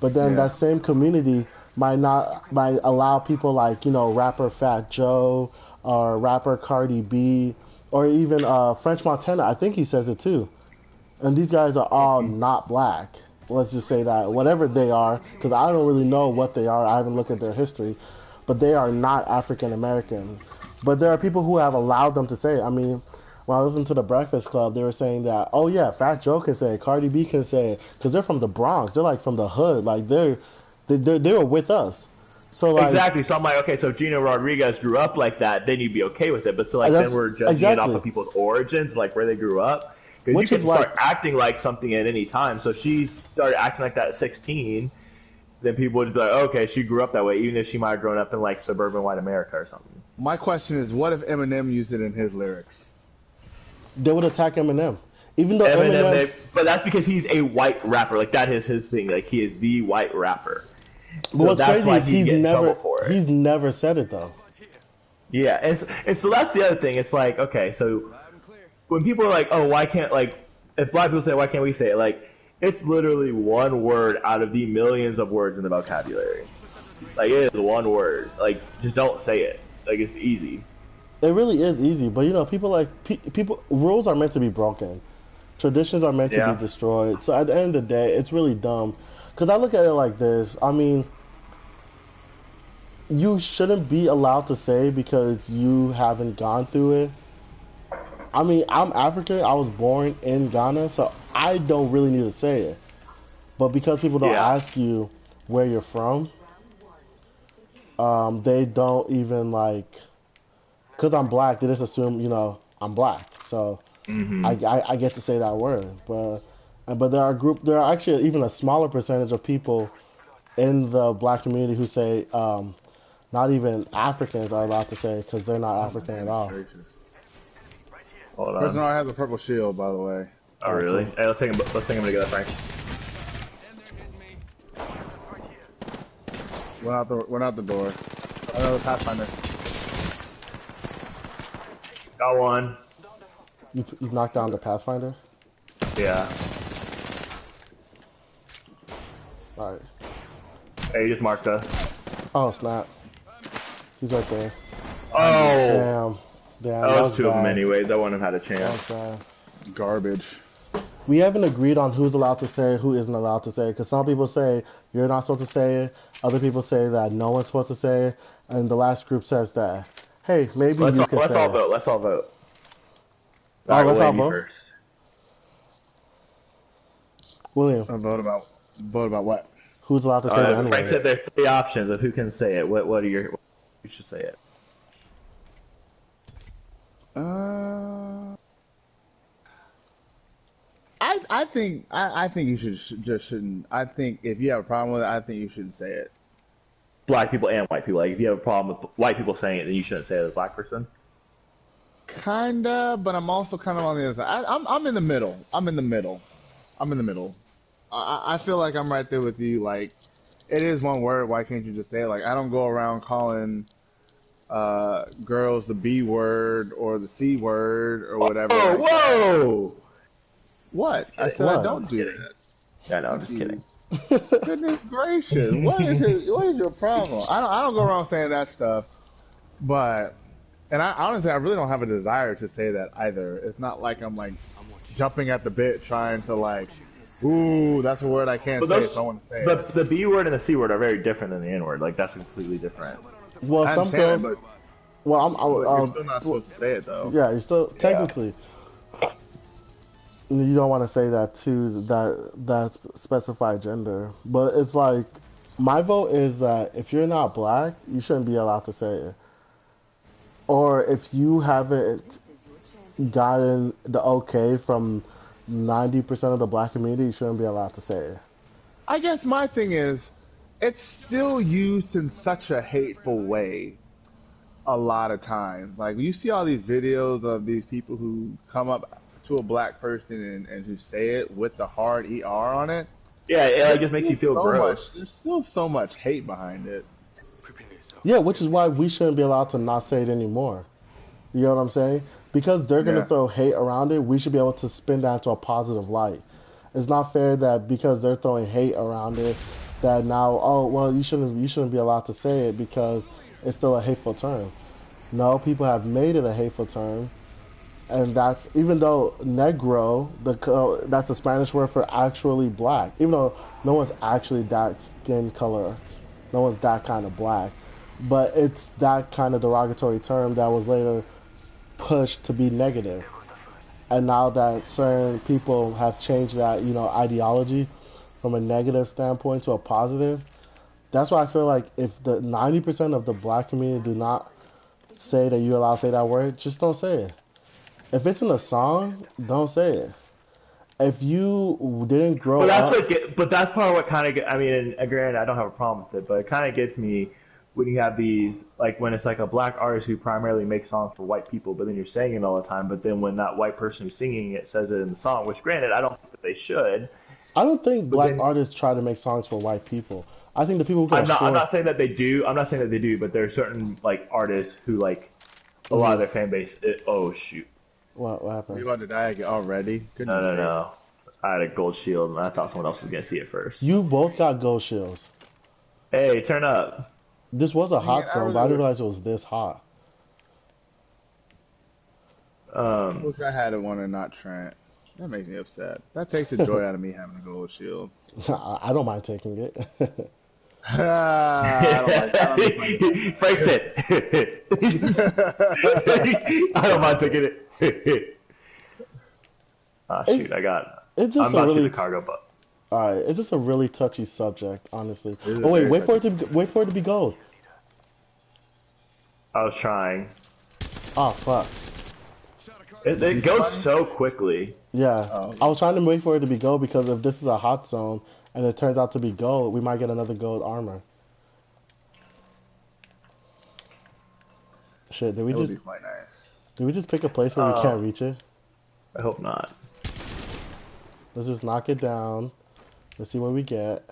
But then that same community might allow people like rapper Fat Joe or rapper Cardi B or even French Montana. I think he says it too. And these guys are all not black. Let's just say that whatever they are, because I don't really know what they are. I haven't looked at their history, but they are not African American. But there are people who have allowed them to say it. I mean, when I listened to the Breakfast Club, they were saying that, oh yeah, Fat Joe can say it, Cardi B can say it, because they're from the Bronx. They're like from the hood. Like they were with us. So like, exactly. So I'm like, okay, so Gina Rodriguez grew up like that, then you'd be okay with it. But so like then we're judging it off of people's origins, like where they grew up. Because you can start acting like something at any time. So if she started acting like that at 16, then people would be like, okay, she grew up that way, even if she might have grown up in like suburban white America or something. My question is, what if Eminem used it in his lyrics? They would attack Eminem. Even though Eminem but that's because he's a white rapper. Like that is his thing. Like he is the white rapper. So what's that's crazy is he's never said it though. Yeah, and so that's the other thing. It's like, okay, so when people are like, oh, why can't, like, if black people say, why can't we say it? Like, it's literally one word out of the millions of words in the vocabulary. Like, it is one word. Like, just don't say it. Like, it's easy. It really is easy, but people rules are meant to be broken. Traditions are meant to be destroyed. So at the end of the day, it's really dumb. Because I look at it like this. I mean, you shouldn't be allowed to say because you haven't gone through it. I mean, I'm African. I was born in Ghana, so I don't really need to say it. But because people don't ask you where you're from, they don't even like. Because I'm black, they just assume I'm black. So I get to say that word. But there are actually even a smaller percentage of people in the black community who say not even Africans are allowed to say it because they're not African at all. Hold on. Person has a purple shield, by the way. Oh, really? Hey, let's take him together, Frank. Went out the door. Another Pathfinder. Got one. You knocked down the Pathfinder? Yeah. Alright. Hey, you just marked us. Oh, snap. He's right there. Oh! Damn, that was two of them anyways. I wouldn't have had a chance. Garbage. We haven't agreed on who's allowed to say it, who isn't allowed to say it. Because some people say you're not supposed to say it. Other people say that no one's supposed to say it. And the last group says that, hey, maybe you can say it. Let's all vote. Let's all vote. Alright, let's all vote. First. William. Vote about what? Who's allowed to say it anyway? Frank said there are three options of who can say it. What are your... You should say it. I think you shouldn't. I think if you have a problem with it, I think you shouldn't say it. Black people and white people. Like if you have a problem with white people saying it, then you shouldn't say it as a black person. Kinda, but I'm also kind of on the other side. I'm in the middle. I'm in the middle. I feel like I'm right there with you. Like, it is one word. Why can't you just say it? Like, I don't go around calling girls the B word or the C word or whatever. Oh, like whoa! What? I said What? I don't do that. Yeah, no, I'm just kidding. Goodness gracious! What is your problem? I don't go around saying that stuff, but I honestly I really don't have a desire to say that either. It's not like I'm like jumping at the bit trying to like, ooh, that's a word I can't say, so I want to say it. The B word and the C word are very different than the N word. Like that's completely different. Well, I some understand girls. that, Well, but you're still not supposed to say it though. yeah, you still technically. You don't want to say that to that specified gender, but it's like my vote is that if you're not black, you shouldn't be allowed to say it. Or if you haven't gotten the okay from 90% of the black community, you shouldn't be allowed to say it. I guess my thing is, it's still used in such a hateful way a lot of times. Like, you see all these videos of these people who come up to a black person and who say it with the hard ER on it. Yeah, it like, just makes you feel gross. There's still so much hate behind it. Yeah, which is why we shouldn't be allowed to not say it anymore. You know what I'm saying? Because they're going to Yeah. throw hate around it, we should be able to spin that into a positive light. It's not fair that because they're throwing hate around it, that now, oh, well, you shouldn't be allowed to say it because it's still a hateful term. No, people have made it a hateful term, and that's even though negro, that's a Spanish word for actually black. Even though no one's actually that skin color, no one's that kind of black, but it's that kind of derogatory term that was later pushed to be negative. And now that certain people have changed that, ideology from a negative standpoint to a positive, that's why I feel like if the 90% of the black community do not say that you're allowed to say that word, just don't say it. If it's in a song, don't say it. If you didn't grow up, But that's part of what kind of. I mean, and granted, I don't have a problem with it, but it kind of gets me when you have these, like when it's like a black artist who primarily makes songs for white people, but then you're saying it all the time. But then when that white person who's singing it says it in the song, which granted, I don't think that they should. I don't think black then- artists try to make songs for white people. I think the people who can I'm not saying that they do. I'm not saying that they do, but there are certain like artists who like a lot of their fan base. Oh shoot! What You happened? about to die already? No. I had a gold shield, and I thought someone else was gonna see it first. You both got gold shields. Hey, turn up. This was a hot I zone, really but I didn't would- realize it was this hot. I wish I had one and not Trent. That makes me upset. That takes the joy out of me having a gold shield. I don't mind taking it. I don't like Frank said, I don't mind taking it. Ah, shoot, It's- I got. It's I'm just about a to shoot really the cargo, but all right. It's just a really touchy subject, honestly. is a Oh wait, very wait for it to be gold. I was trying. Oh fuck. It goes so quickly. Yeah, Oh. I was trying to wait for it to be gold because if this is a hot zone and it turns out to be gold, we might get another gold armor. Shit, That would be quite nice. did we just pick a place where we Oh. can't reach it? I hope not. Let's just knock it down. Let's see what we get.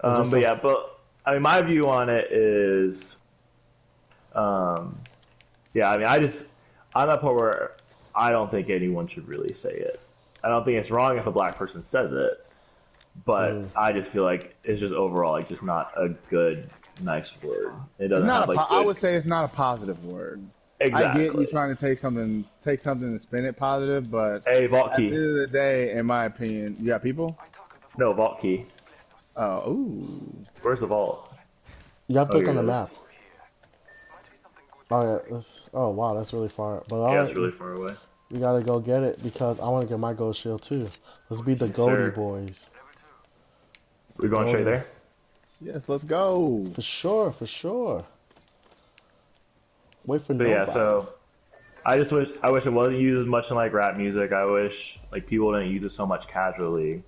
just But a- yeah, but I mean, my view on it is, yeah, I mean, I'm at a point where I don't think anyone should really say it. I don't think it's wrong if a black person says it, but I just feel like it's just overall like just not a good, nice word. It It's doesn't not have like. I good- would say it's not a positive word. exactly. I get you trying to take something and spin it positive, but Hey, Vault at the end Key. of the day, in my opinion, you got people. No, Vault Key. Oh, ooh. Where's the vault? You have to Oh, look on the here it map. Oh yeah, oh wow, that's really far. But Yeah, alright, it's really far away. we gotta go get it because I want to get my gold shield too. Let's be the Yes, Goldie sir. boys. We're going straight there. Yes, let's go. For sure, for sure. Wait for But nobody. yeah, so I wish it wasn't used as much in like rap music. I wish like people didn't use it so much casually.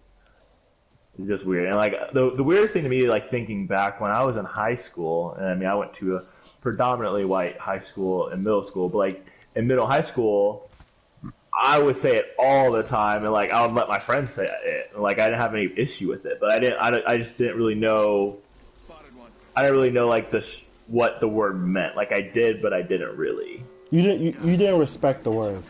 It's just weird. And like the weirdest thing to me, like thinking back when I was in high school, and I mean I went to a predominantly white high school and middle school, but like in middle high school, I would say it all the time, and like I would let my friends say it. And, like I didn't have any issue with it, but I just didn't really know. I didn't really know like what the word meant. Like I did, but I didn't really. You didn't respect the word.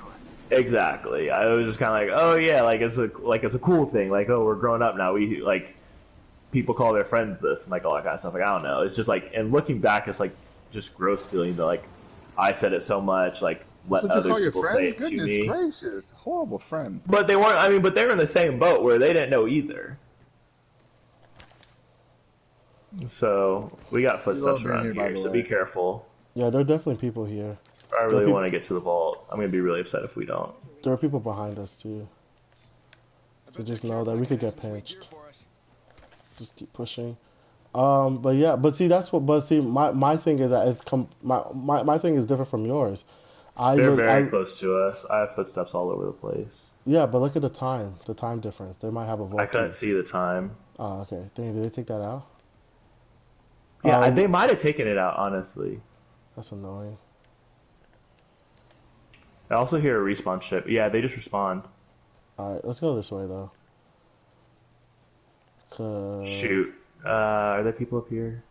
Exactly. I was just kind of like, oh yeah, like it's a cool thing. Like, oh, we're growing up now. We like people call their friends this and like all that kind of stuff. Like I don't know. It's just like, and looking back, it's like just gross feeling that like I said it so much. Like let That's what you other call people your say friend? it to Goodness me. gracious, horrible friend. But they weren't. I mean, but they were in the same boat where they didn't know either. So we got footsteps being around here, by here, the so way. be careful. Yeah, there are definitely people here. I really peop- want to get to the vault. I'm gonna be really upset if we don't. There are people behind us too. So just know that we could get pinched. Just keep pushing. But yeah, but see my thing is that my thing is different from yours. They're very close to us. I have footsteps all over the place. Yeah, but look at the time difference. They might have a vote. I couldn't see the time. Oh, okay. Did they take that out? Yeah, they might have taken it out, honestly. That's annoying. I also hear a respawn ship. Yeah, they just respawn. Alright, let's go this way though. Shoot. Are there people up here?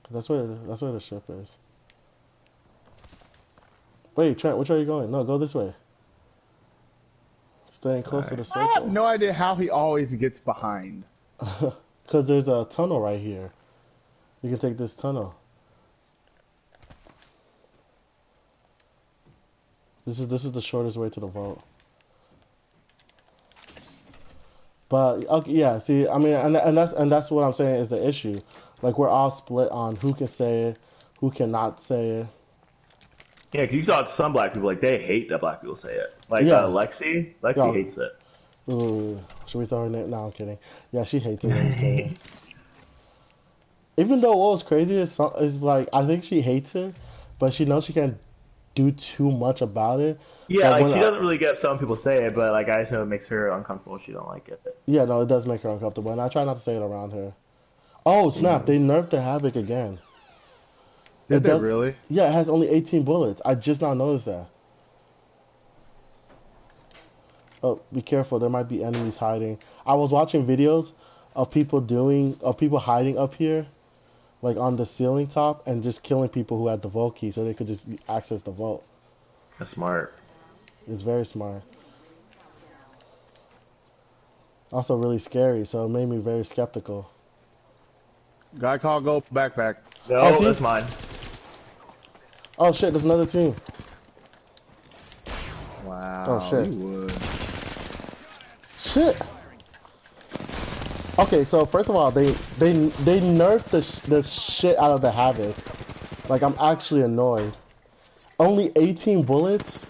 That's where the ship is. Wait, Trent, which way are you going? No, go this way. Staying close to the I have circle. no idea how he always gets behind. Because there's a tunnel right here. You can take this tunnel. This is the shortest way to the vault. But okay, yeah, see, I mean, and that's what I'm saying is the issue. Like we're all split on who can say it, who cannot say it. Yeah, 'cause you saw some black people, like, they hate that black people say it. Like, Yeah. Lexi Yeah. hates it. Ooh, should we throw her name? No, I'm kidding. Yeah, she hates it when you say it. Even though what was crazy is like I think she hates it, but she knows she can't do too much about it. Yeah, But like, when she doesn't really get some people say it, but, like, I just know it makes her uncomfortable if she don't like it. Yeah, no, it does make her uncomfortable, and I try not to say it around her. Oh snap! They nerfed the Havoc again. Did they does- really? Yeah, it has only 18 bullets. I just now noticed that. Oh, be careful! There might be enemies hiding. I was watching videos of people hiding up here, like on the ceiling top, and just killing people who had the vault key, so they could just access the vault. That's smart. It's very smart. Also really scary, so it made me very skeptical. Guy called gold backpack. No, Oh, see? that's mine. Oh shit! There's another team. Wow. Oh, shit. You would. Shit. Okay, so first of all, they nerfed the shit out of the Havoc. Like I'm actually annoyed. Only 18 bullets.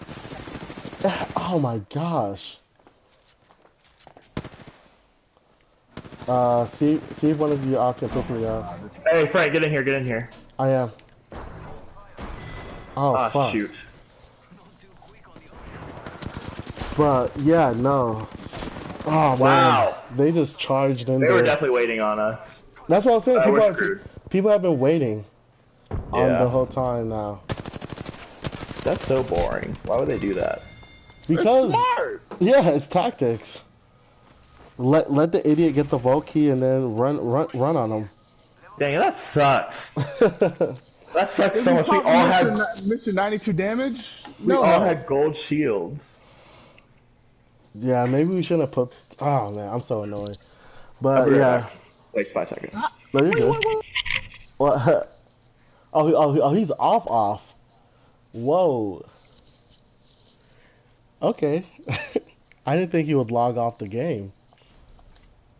Oh my gosh. See if one of you all can pick me up. Hey, Frank, get in here, get in here. I am. Oh Ah, fuck. shoot. But yeah, no. Oh Wow. man, they just charged in They there. were definitely waiting on us. That's what I'm saying. We're screwed. People have been waiting on Yeah. the whole time now. That's so boring. Why would they do that? Because Smart. yeah, it's tactics. Let the idiot get the vault key and then run on him. Dang, that sucks. That sucks so You much. We talking all had Mr. 92 damage? we all had gold shields. Yeah, maybe we shouldn't have put. Oh man, I'm so annoyed. I'll But be right yeah, back. Like 5 seconds. no, you're good. What? Oh, he's off. Whoa. Okay. I didn't think he would log off the game.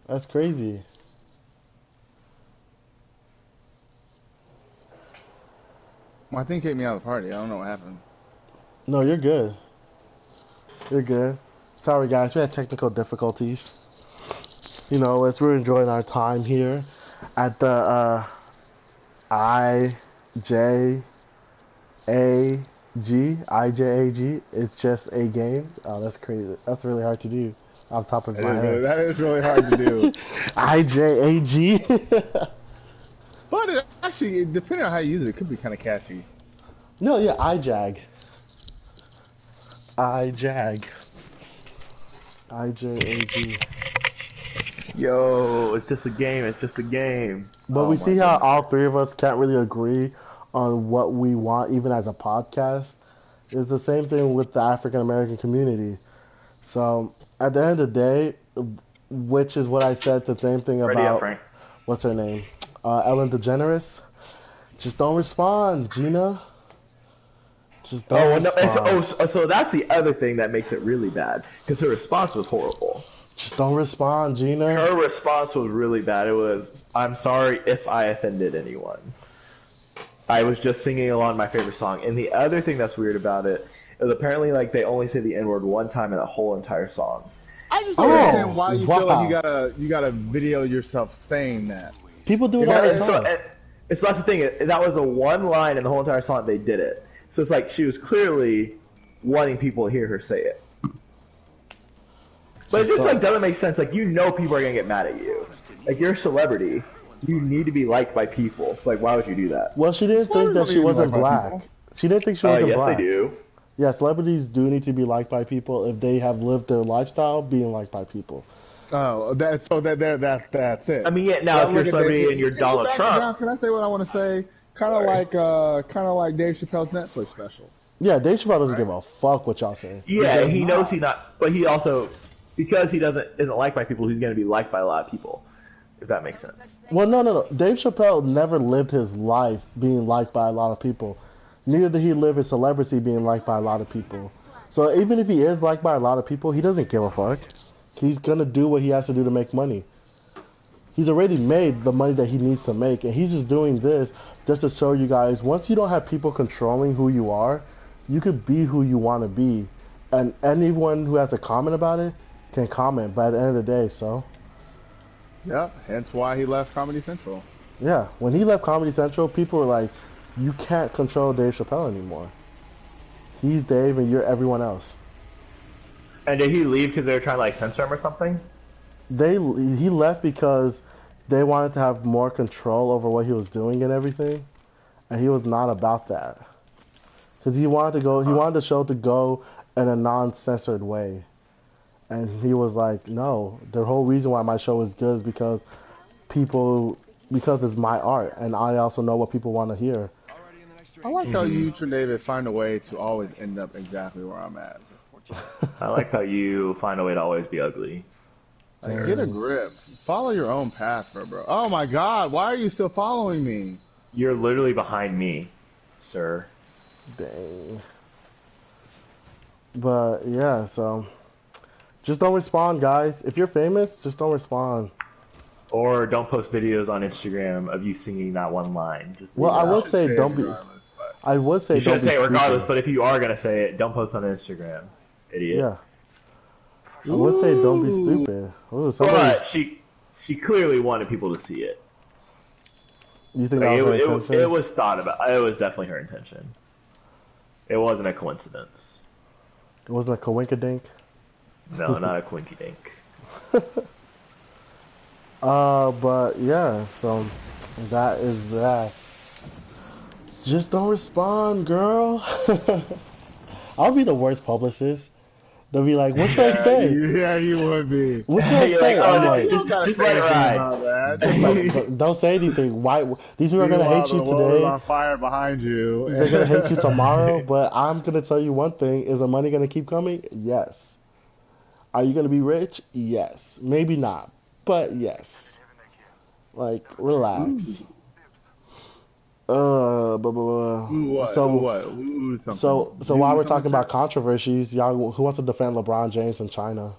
That's crazy. My thing kicked me out of the party. I don't know what happened. No, you're good. You're good. Sorry, guys. We had technical difficulties. You know, as we're enjoying our time here at the IJAG. It's just a game. Oh, that's crazy. That's really hard to do off the top of my head. That is really hard to do. IJAG. But it actually, depending on how you use it, it could be kind of catchy. No, yeah, IJAG. IJAG. IJAG. Yo, it's just a game. It's just a game. But Oh we my see how all three of us can't really agree on what we want, even as a podcast. It's the same thing with the African American community. So at the end of the day, which is what I said, the same thing Ready up, about Frank. what's her name, Ellen DeGeneres. Just don't respond, Gina. Just don't Oh, no, respond. so that's the other thing that makes it really bad, because her response was horrible. Just don't respond, Gina. Her response was really bad. It was, "I'm sorry if I offended anyone. I was just singing along my favorite song." And the other thing that's weird about it is apparently like they only say the N-word one time in the whole entire song. I just don't understand Oh, why you feel like wow. you gotta video yourself saying that. People do it all the And so, time. and so that's the thing. That was the one line in the whole entire song they did it. So it's like she was clearly wanting people to hear her say it. But it just like doesn't make sense. Like, you know people are gonna get mad at you. Like, you're a celebrity. You need to be liked by people. So like, why would you do that? Well, she didn't think that she Celebrities wasn't like white black. people. She didn't think she wasn't Yes, black. they do. Yeah, celebrities do need to be liked by people if they have lived their lifestyle being liked by people. Oh, that's it. I mean, yeah. Now, if you're a celebrity and you're Donald Trump, Can I say what I want to say? Kind of like Dave Chappelle's Netflix special. Yeah, Dave Chappelle doesn't give a fuck what y'all say. yeah, does he not. knows he's not. But he also, because he isn't liked by people, he's gonna be liked by a lot of people. If that makes sense. Well, no. Dave Chappelle never lived his life being liked by a lot of people. Neither did he live his celebrity being liked by a lot of people. So even if he is liked by a lot of people, he doesn't give a fuck. He's gonna do what he has to do to make money. He's already made the money that he needs to make, and he's just doing this just to show you guys, once you don't have people controlling who you are, you could be who you want to be. And anyone who has a comment about it can comment by the end of the day, so... Yeah, hence why he left Comedy Central. Yeah, when he left Comedy Central, people were like, you can't control Dave Chappelle anymore. He's Dave and you're everyone else. And did he leave because they were trying to like censor him or something? He left because they wanted to have more control over what he was doing and everything, and he was not about that. Because he wanted the show to go in a non-censored way. And he was like, no, the whole reason why my show is good is because it's my art, and I also know what people want to hear. I like how you, David, find a way to always end up exactly where I'm at. I like how you find a way to always be ugly. Like, get a grip. Follow your own path, bro. Oh my God, why are you still following me? You're literally behind me, sir. Dang. But yeah, so just don't respond, guys. If you're famous, just don't respond. Or don't post videos on Instagram of you singing that one line. Just Well, I leave it would out. say don't be. Regardless, but- I would say You don't should be say it regardless, stupid. but if you are gonna say it, don't post on Instagram, idiot. Yeah. I would say don't be stupid. Ooh, somebody, But she clearly wanted people to see it. you think Like, that was her it intention? was thought about. It was definitely her intention. It wasn't a coincidence. It wasn't a coinkadink. No, not a quinky dink. But yeah, so that is that. Just don't respond, girl. I'll be the worst publicist. They'll be like, what should I say? Yeah, you would be. What should I You're say? like, I'm oh, like, just let it ride. don't say anything. Why? These people are gonna hate you The world is today. on fire behind you. They're gonna hate you tomorrow. But I'm gonna tell you one thing: is the money gonna keep coming? Yes. Are you gonna be rich? Yes. Maybe not, but yes. Like, relax. Blah, blah, blah. Ooh, what? So Ooh, what? Ooh, something. So while we're talking about controversies, y'all, who wants to defend LeBron James in China?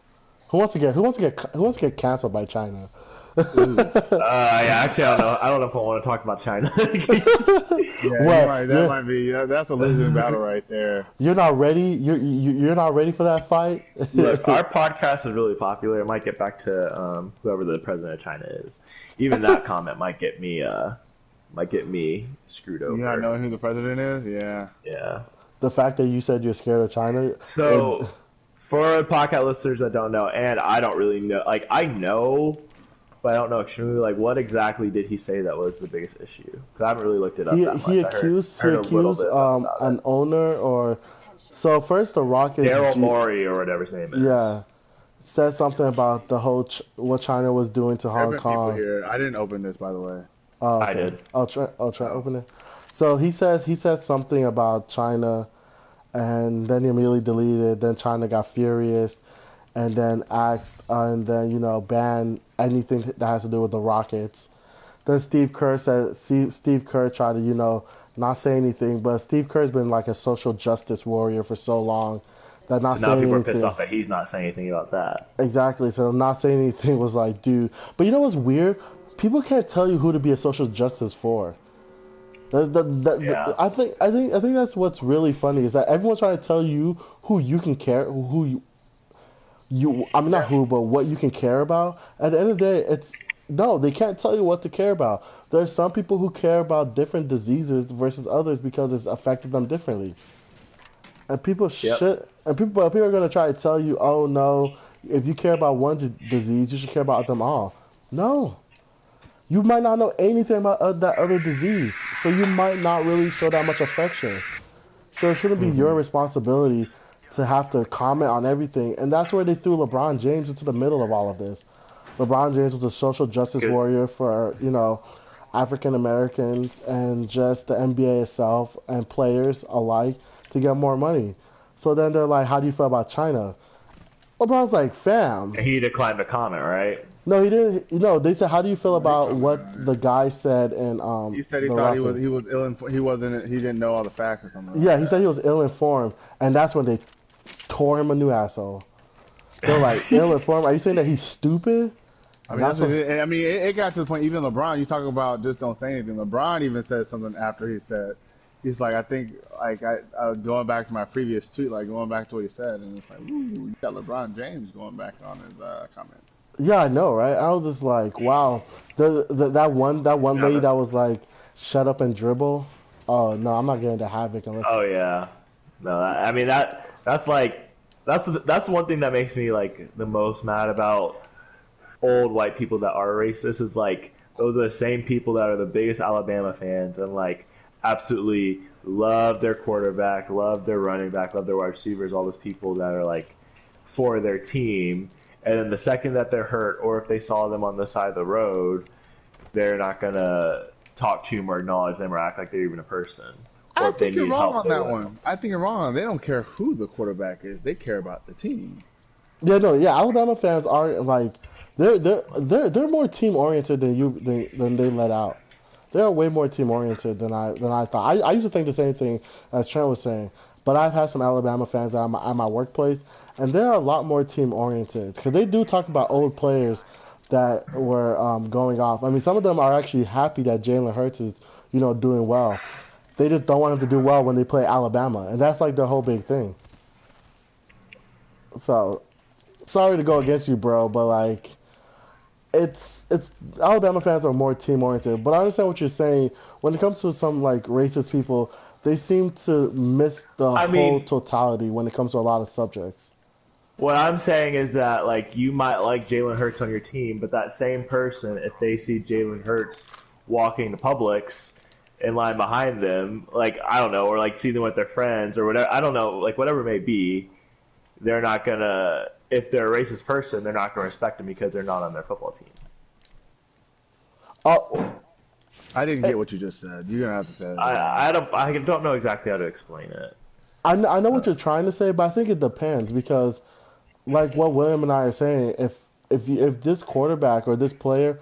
Who wants to get canceled by China? Yeah, actually, I don't know if I want to talk about China. Yeah, What? might be. That's a losing battle right there. You're not ready. You're not ready for that fight. Look, our podcast is really popular. It might get back to whoever the president of China is. Even that comment might get me screwed over. You not knowing who the president is? Yeah. Yeah. The fact that you said you're scared of China. So, for podcast listeners that don't know, and I don't really know, like, I know, but I don't know extremely, like, what exactly did he say that was the biggest issue? Because I haven't really looked it up that much. He I accused heard a little bit about it. an owner or so first the Rockets Daryl Morey or whatever his name is. yeah said something about the whole what China was doing to There Hong have been people Kong. here. I didn't open this, by the way. Oh, okay. I did. I'll try open it. So he said something about China, and then he immediately deleted it. Then China got furious, and then asked, and then banned anything that has to do with the Rockets. Then Steve Kerr said, Steve Kerr tried to not say anything, but Steve Kerr's been like a social justice warrior for so long that not And now saying people are anything. pissed off that he's not saying anything about that. Exactly. So not saying anything was like, dude. But you know what's weird? People can't tell you who to be a social justice for. Yeah. I think that's what's really funny is that everyone's trying to tell you who you can care, who you. I mean, not who, but what you can care about. At the end of the day, it's no. They can't tell you what to care about. There's some people who care about different diseases versus others because it's affected them differently. And people should, and people are going to try to tell you, oh no, if you care about one disease, you should care about them all. No, you might not know anything about that other disease, so you might not really show that much affection. So it shouldn't be your responsibility to have to comment on everything. And that's where they threw LeBron James into the middle of all of this. LeBron James was a social justice warrior for African Americans and just the NBA itself and players alike to get more money. So then they're like, how do you feel about China? LeBron's like, fam. And he declined to comment, right? No, he didn't. They said, how do you feel about what the guy said? And he said he thought he was ill-informed. He didn't know all the facts or something. Yeah, he said he was ill-informed, and that's when they tore him a new asshole. They're like, ill-informed? Are you saying that he's stupid? I mean, it got to the point. Even LeBron, you talk about just don't say anything. LeBron even said something after he said. He's like, I think, like, I going back to my previous tweet, like, going back to what he said, and it's like, ooh, you got LeBron James going back on his comments. Yeah, I know, right? I was just like, wow. That one lady that was like, shut up and dribble. Oh, no, I'm not getting into Havoc unless... Oh, yeah. No, I mean, that's one thing that makes me, like, the most mad about old white people that are racist is, like, those are the same people that are the biggest Alabama fans and, like, absolutely love their quarterback, love their running back, love their wide receivers, all those people that are like for their team. And then the second that they're hurt or if they saw them on the side of the road, they're not going to talk to them or acknowledge them or act like they're even a person. I think you're wrong on that one. I think you're wrong. They don't care who the quarterback is. They care about the team. Yeah, no, yeah. Alabama fans are like they're more team oriented than they let out. They're way more team oriented than I thought. I used to think the same thing as Trent was saying, but I've had some Alabama fans at my workplace, and they're a lot more team oriented because they do talk about old players that were going off. I mean, some of them are actually happy that Jalen Hurts is doing well. They just don't want him to do well when they play Alabama, and that's like the whole big thing. So, sorry to go against you, bro, but like. It's Alabama fans are more team oriented, but I understand what you're saying. When it comes to some like racist people, they seem to miss the whole totality when it comes to a lot of subjects. What I'm saying is that like you might like Jalen Hurts on your team, but that same person, if they see Jalen Hurts walking to Publix in line behind them, like I don't know, or like see them with their friends or whatever, I don't know, like whatever it may be, they're not gonna. If they're a racist person, they're not going to respect them because they're not on their football team. Oh, I didn't get what you just said. You're gonna have to say it. I don't know exactly how to explain it. I know what you're trying to say, but I think it depends because, like what William and I are saying, if this quarterback or this player,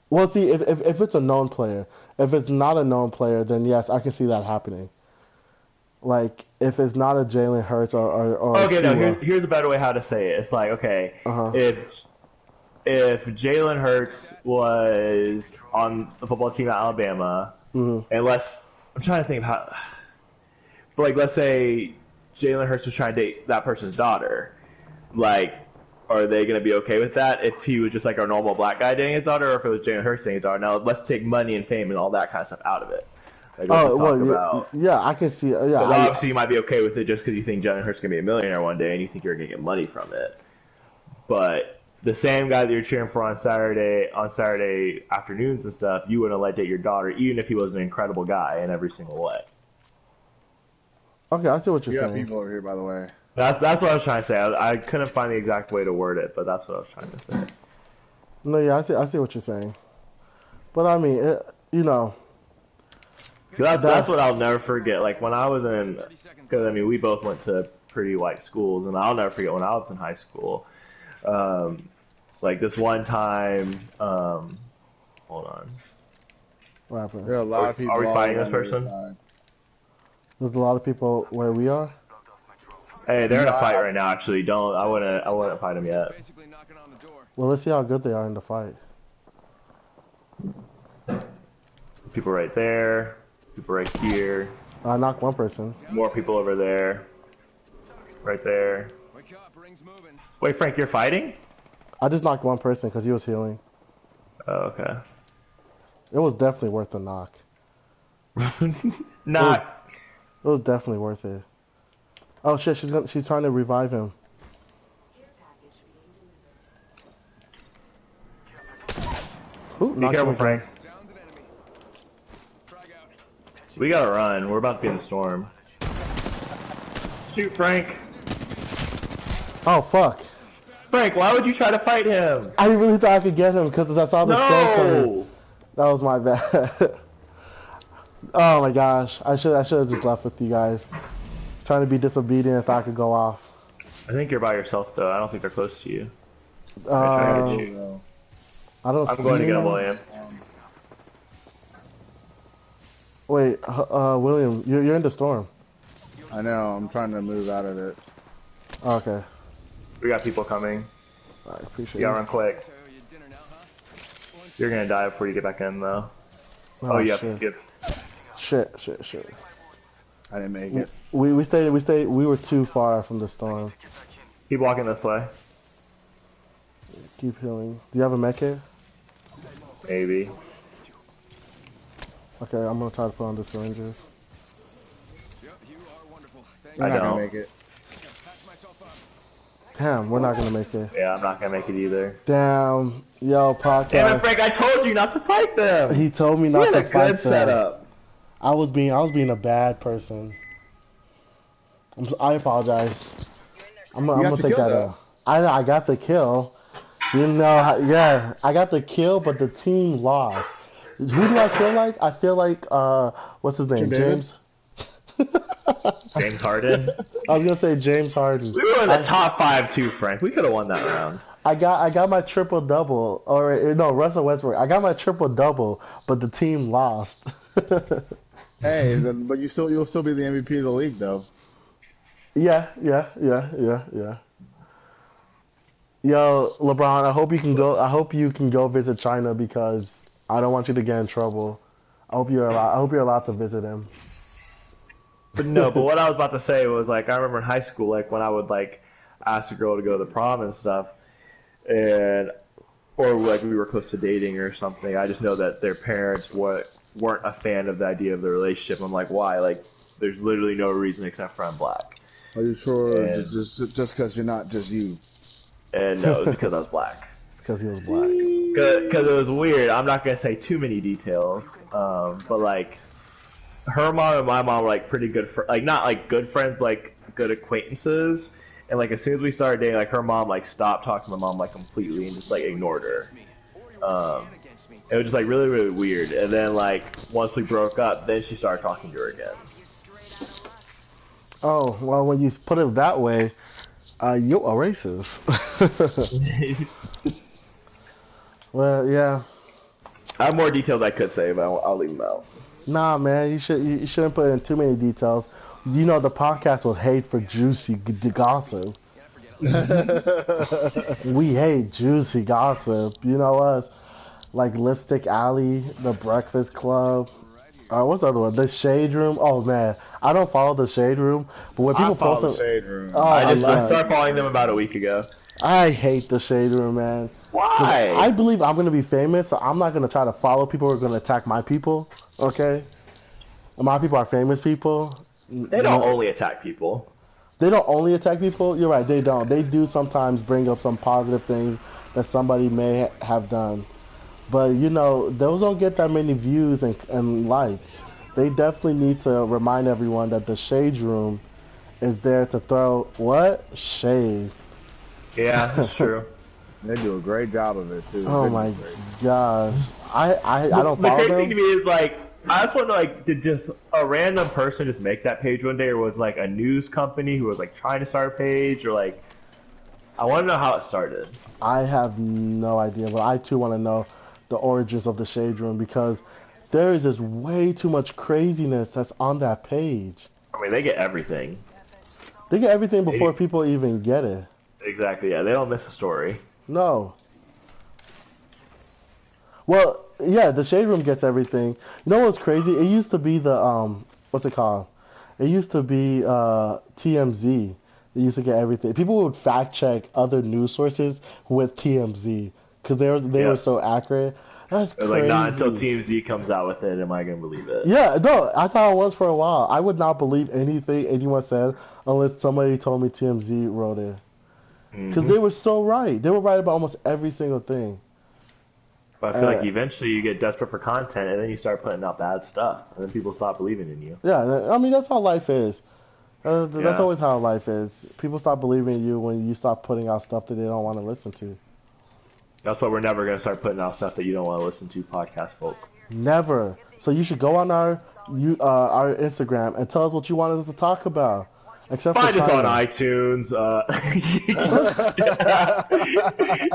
well, see, if it's a known player, if it's not a known player, then yes, I can see that happening. Like, if it's not a Jalen Hurts or okay, no, here's a better way how to say it. It's like, okay, if Jalen Hurts was on the football team at Alabama, and I'm trying to think of how, but like, let's say Jalen Hurts was trying to date that person's daughter, like, are they going to be okay with that if he was just like a normal black guy dating his daughter, or if it was Jalen Hurts dating his daughter? Now, let's take money and fame and all that kind of stuff out of it. Like yeah, I can see. Yeah, obviously you might be okay with it just because you think Jalen Hurts is going to be a millionaire one day and you think you're going to get money from it. But the same guy that you're cheering for on Saturday afternoons and stuff, you wouldn't let date your daughter, even if he was an incredible guy in every single way. Okay, I see what you're saying. You got people over here, by the way. That's what I was trying to say. I couldn't find the exact way to word it, but that's what I was trying to say. No, yeah, I see what you're saying. But I mean, you know, That's what I'll never forget. Like when I was in, because I mean we both went to pretty white schools, and I'll never forget when I was in high school. Like this one time, hold on. what happened? There are a lot of people. Are we all fighting this around the person? side. There's a lot of people where we are. Hey, they're in a No, fight right now. Actually, don't. I wouldn't fight them yet. Basically knocking on the door. Well, let's see how good they are in the fight. People right there. People right here. I knocked one person. More people over there. Right there. Wake up, ring's moving. Wait, Frank, you're fighting? I just knocked one person because he was healing. Oh, okay. It was definitely worth the knock. Not. It was definitely worth it. Oh shit, she's trying to revive him. Ooh, Be knocked careful, him Frank. down. Downed an enemy. Frag out. We gotta run. We're about to be in the storm. Shoot, Frank. Oh fuck. Frank, why would you try to fight him? I really thought I could get him because I saw the storm coming. No! That was my bad. Oh my gosh. I should have just left with you guys. Trying to be disobedient, thought I could go off. I think you're by yourself, though. I don't think they're close to you. Trying to Um, get you. I don't I'm see going to get him, him. William. Wait, William, you're in the storm. I know. I'm trying to move out of it. Oh, okay. We got people coming. I appreciate You gotta it. run quick. So you dinner now, huh? You're gonna die before you get back in, though. Oh, Oh, yeah, shit. skip. Shit. I didn't make it. We were too far from the storm. Keep walking this way. Keep healing. Do you have a med kit? Maybe. Okay, I'm gonna try to put on the syringes. Yep, you are wonderful. Thank You're I not gonna don't. make it. Patch myself up. Damn, we're not gonna make it. Yeah, I'm not gonna make it either. Damn, yo, Damn it, podcast. Frank! I told you not to fight them. He told me You not had to a fight good them. setup. I was being a bad person. I apologize. I'm got gonna the take kill, that though. out. I got the kill. You know, yeah, I got the kill, but the team lost. Who do I feel like? I feel like what's his name? Jim David? James. James Harden. I was gonna say James Harden. We were in the top 5 too, Frank. We could have won that round. I got my triple double, or no, Russell Westbrook. I got my triple double, but the team lost. Hey, but you'll still be the MVP of the league, though. Yeah. Yo, LeBron, I hope you can go. I hope you can go visit China because I don't want you to get in trouble. I hope you're allowed to visit him. But no, but what I was about to say was like I remember in high school, like when I would like ask a girl to go to the prom and stuff, or like we were close to dating or something. I just know that their parents weren't a fan of the idea of the relationship. I'm like, why? Like, there's literally no reason except for I'm black. Are you sure? And- Just because you're not just you. And no, it was because I was black. Because he was black. Because it was weird. I'm not gonna say too many details, but like her mom and my mom were like pretty good, like not like good friends, but like good acquaintances. And like as soon as we started dating, like her mom like stopped talking to my mom like completely and just like ignored her. It was just like really really weird. And then like once we broke up, then she started talking to her again. Oh well, when you put it that way, you're a racist. Well, yeah. I have more details I could say, but I'll leave them out. Nah, man, you shouldn't put in too many details. You know the podcast will hate for juicy gossip. We hate juicy gossip. You know us, like Lipstick Alley, The Breakfast Club. What's the other one? The Shade Room. Oh man, I don't follow the Shade Room, but when people I follow post the them, Shade Room. oh, I love it. started following them about a week ago. I hate the Shade Room, man. Why? I believe I'm gonna be famous, so I'm not gonna try to follow people who are gonna attack my people. Okay, and my people are famous people. They don't only attack people. They don't only attack people. You're right. They don't. They do sometimes bring up some positive things that somebody may have done, but you know those don't get that many views and likes. They definitely need to remind everyone that the Shade Room is there to throw what shade. Yeah, that's true. They do a great job of it too. Oh Goodness my gracious. gosh. I don't The follow crazy thing to them. me is like, I just wonder like, did just a random person just make that page one day, or was like a news company who was like trying to start a page, or like, I want to know how it started. I have no idea, but I too want to know the origins of the Shade Room because there is just way too much craziness that's on that page. I mean, they get everything. They get everything before people even get it. Exactly. Yeah, they don't miss a story. No. Well, yeah, the Shade Room gets everything. You know what's crazy? It used to be the what's it called? It used to be TMZ. They used to get everything. People would fact check other news sources with TMZ because they were so accurate. That's crazy. Like, not until TMZ comes out with it am I gonna believe it. Yeah, no, I thought it was for a while. I would not believe anything anyone said unless somebody told me TMZ wrote it. Because they were so right. They were right about almost every single thing. But I feel like eventually you get desperate for content, and then you start putting out bad stuff, and then people stop believing in you. Yeah, I mean, that's how life is. That's Yeah. always how life is. People stop believing in you when you stop putting out stuff that they don't want to listen to. That's why we're never gonna start putting out stuff that you don't want to listen to, podcast folk. Never. So you should go on our Instagram and tell us what you want us to talk about. Except Find for us on China. iTunes.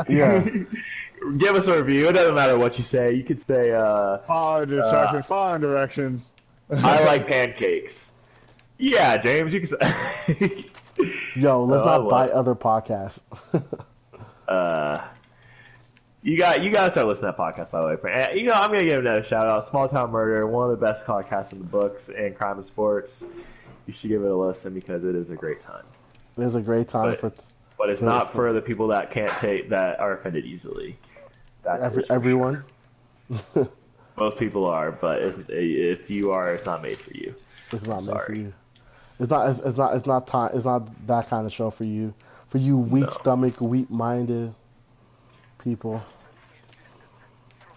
Yeah. Give us a review. It doesn't matter what you say. You could say, Follow directions. Follow directions. I like pancakes. Yeah, James, you can say. Yo, let's Oh, I not buy love- other podcasts. You gotta start listening to that podcast, by the way. And, you know, I'm gonna give another shout out. Small Town Murder, one of the best podcasts in the books in crime and sports. You should give it a listen because it is a great time. There's a great time But it's not for the people that can't take that are offended easily. That's for everyone. sure. Most people are, but if you are, it's not made for you. It's not meant for Sorry. you. It's not that kind of show for you. For you weak stomach, weak minded people.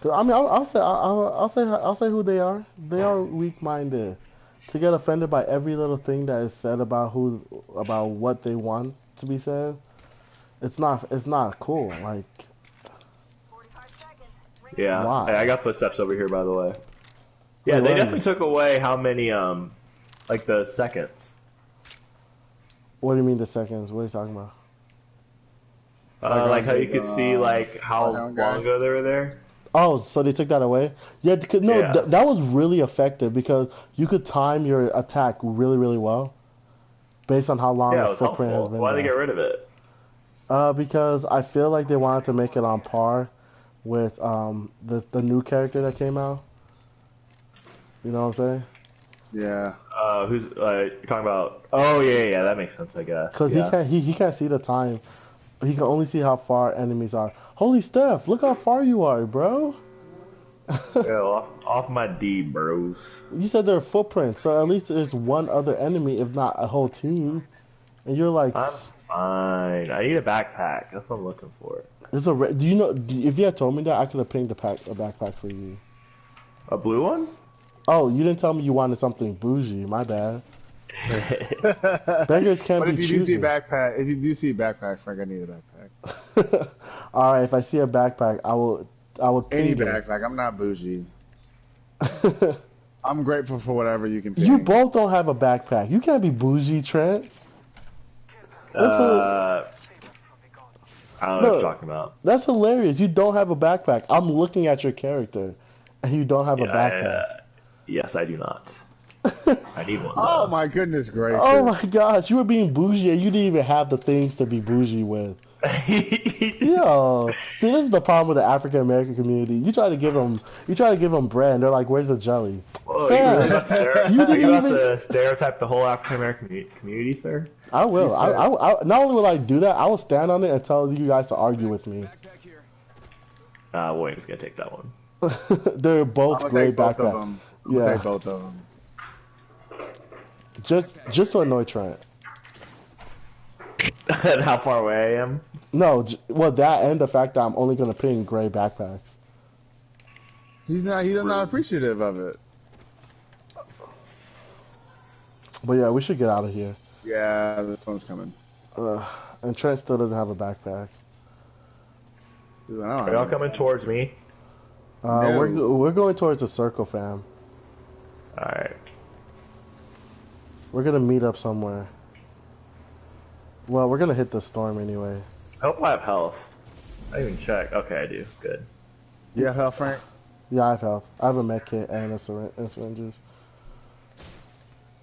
'Cause, I mean, I'll say who they are. They are weak minded. To get offended by every little thing that is said about what they want to be said, it's not cool. Like, Yeah. Why? Hey, I got footsteps over here, by the way. Yeah, Wait, they what? definitely took away how many, like the seconds. what do you mean the seconds? What are you talking about? Like how you could see like how Bloodhound long guy. ago they were there. Oh, so they took that away? Yeah, no, Yeah. that was really effective because you could time your attack really, really well based on how long Yeah, it the was footprint has helpful. been Why did they there. get rid of it? Because I feel like they wanted to make it on par with the new character that came out. You know what I'm saying? Yeah. Who's you're talking about? Oh yeah, that makes sense, I guess. Because Yeah. he can't see the time. He can only see how far enemies are. Holy Steph, look how far you are, bro. Yeah, off my D, bros. You said there are footprints, so at least there's one other enemy, if not a whole team. And you're like, I'm fine. I need a backpack. That's what I'm looking for. there's a. Do you know? If you had told me that, I could have pinged a backpack for you. A blue one? Oh, you didn't tell me you wanted something bougie. My bad. Beggars can't But be if you do see choosy. if you do see a backpack, Frank, I need a backpack. All right, if I see a backpack, I will Any ping it. backpack. I'm not bougie. I'm grateful for whatever you can pay. You both don't have a backpack. You can't be bougie, Trent. I don't know what you're talking about. That's hilarious. You don't have a backpack. I'm looking at your character, and you don't have a Yeah, backpack. yes, I do not. I need one. Oh though. my goodness gracious! Oh my gosh, you were being bougie, and you didn't even have the things to be bougie with. Yo, see, this is the problem with the African American community. You try to give them bread, and they're like, "Where's the jelly?" Whoa, Fam, you about to you didn't about even- to stereotype the whole African American community, sir? I will. He said- I not only will I do that, I will stand on it and tell you guys to argue with me. Backpack here. William's gonna take that one. They're both I'm gonna great take both of backpacks. them. I'm gonna Yeah. take both of them. Just to annoy Trent. And how far away I am? No, well, that and the fact that I'm only gonna ping gray backpacks. He's not appreciative of it. But yeah, we should get out of here. Yeah, this one's coming. And Trent still doesn't have a backpack. Dude, I don't Are y'all have coming towards me? No. We're going towards the circle, fam. Alright. We're gonna meet up somewhere. Well, we're gonna hit the storm anyway. I hope I have health. I didn't even check. Okay, I do. Good. Yeah, hell, Frank. Yeah, I have health. I have a med kit and a syringes.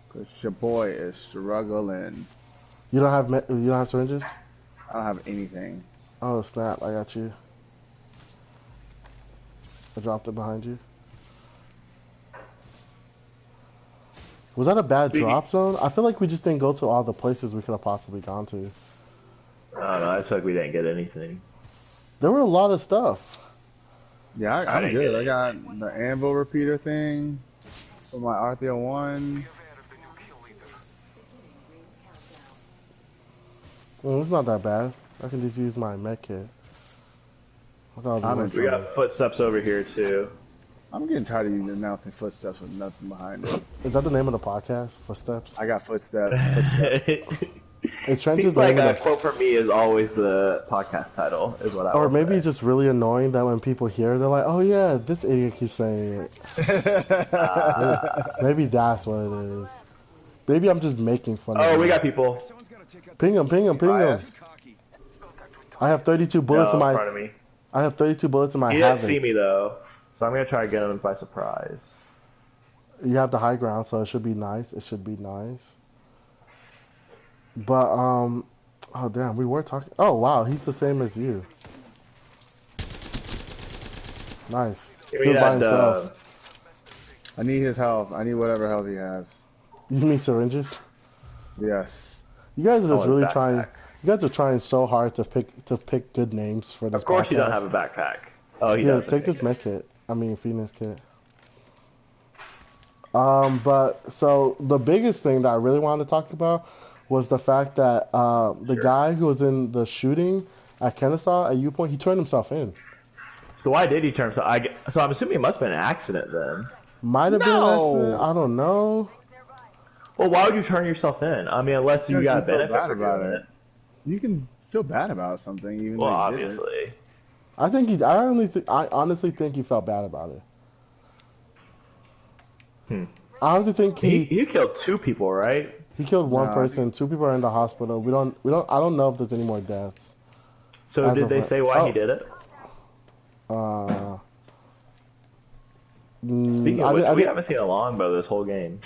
Cause your boy is struggling. You don't have you don't have syringes? I don't have anything. Oh snap! I got you. I dropped it behind you. Was that a bad drop zone? I feel like we just didn't go to all the places we could have possibly gone to. I don't know. I feel like we didn't get anything. There were a lot of stuff. Yeah, I I'm didn't good. get I got the anvil repeater thing for my Artheo 1. Well, it's not that bad. I can just use my med kit. I thought it was We got footsteps over here too. I'm getting tired of you announcing footsteps with nothing behind it. Is that the name of the podcast? Footsteps? I got footsteps. footsteps. It's Trench's Seems like name. a quote from me is always the podcast title, is what I Or will maybe say. it's just really annoying that when people hear, they're like, "Oh yeah, this idiot keeps saying it." Maybe that's what it is. Maybe I'm just making fun of Oh, him. we got people. Ping him, ping him, ping him. Bias. I have 32 bullets No, in in my. front of me. I have 32 bullets in my He doesn't Havoc. see me though, so I'm gonna try to get him by surprise. You have the high ground, so it should be nice. It should be nice. But oh damn, we were talking. Oh wow, he's the same as you. Nice. Give me He was by that. himself. I need his health. I need whatever health he has. You mean syringes? Yes. You guys are just Oh, really backpack. trying. You guys are trying so hard to pick good names for this. Of course, you don't podcast. have a backpack. Oh, he Yeah, does. take this med kit. I mean, Phoenix kit. But so the biggest thing that I really wanted to talk about was the fact that the guy who was in the shooting at Kennesaw at U Point, he turned himself in. So why did he turn? So I'm assuming it must have been an accident then. Might have been an No. accident. I don't know. Well, why would you turn yourself in? I mean, unless you got a feel benefit bad for about doing it. You can feel bad about something, even Well, though you didn't. obviously. I think I honestly think he felt bad about it. I honestly think He killed 2 people, right? he killed one Nah, person. 2 people are in the hospital. I don't know if there's any more deaths. So As did of they right- say why oh. he did it? Speaking of which, we haven't seen a longbow this whole game.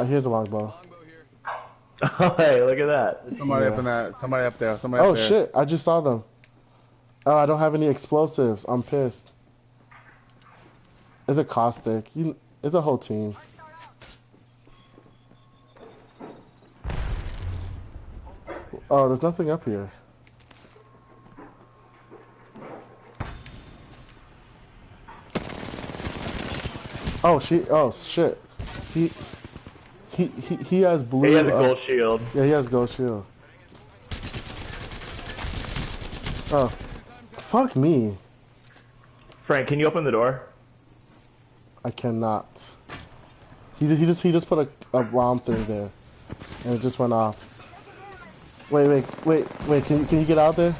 Here's a longbow. Longbow here. Oh, hey, look at that. Somebody Yeah. up in that. Somebody up there. Somebody Oh up there. shit! I just saw them. Oh, I don't have any explosives. I'm pissed. It's a caustic. It's a whole team. Oh, there's nothing up here. Oh shit. He has blue. He has a gold shield. Yeah, he has gold shield. Oh, fuck me. Frank, can you open the door? I cannot. He just put a bomb thing there, and it just went off. Wait. Can you get out there?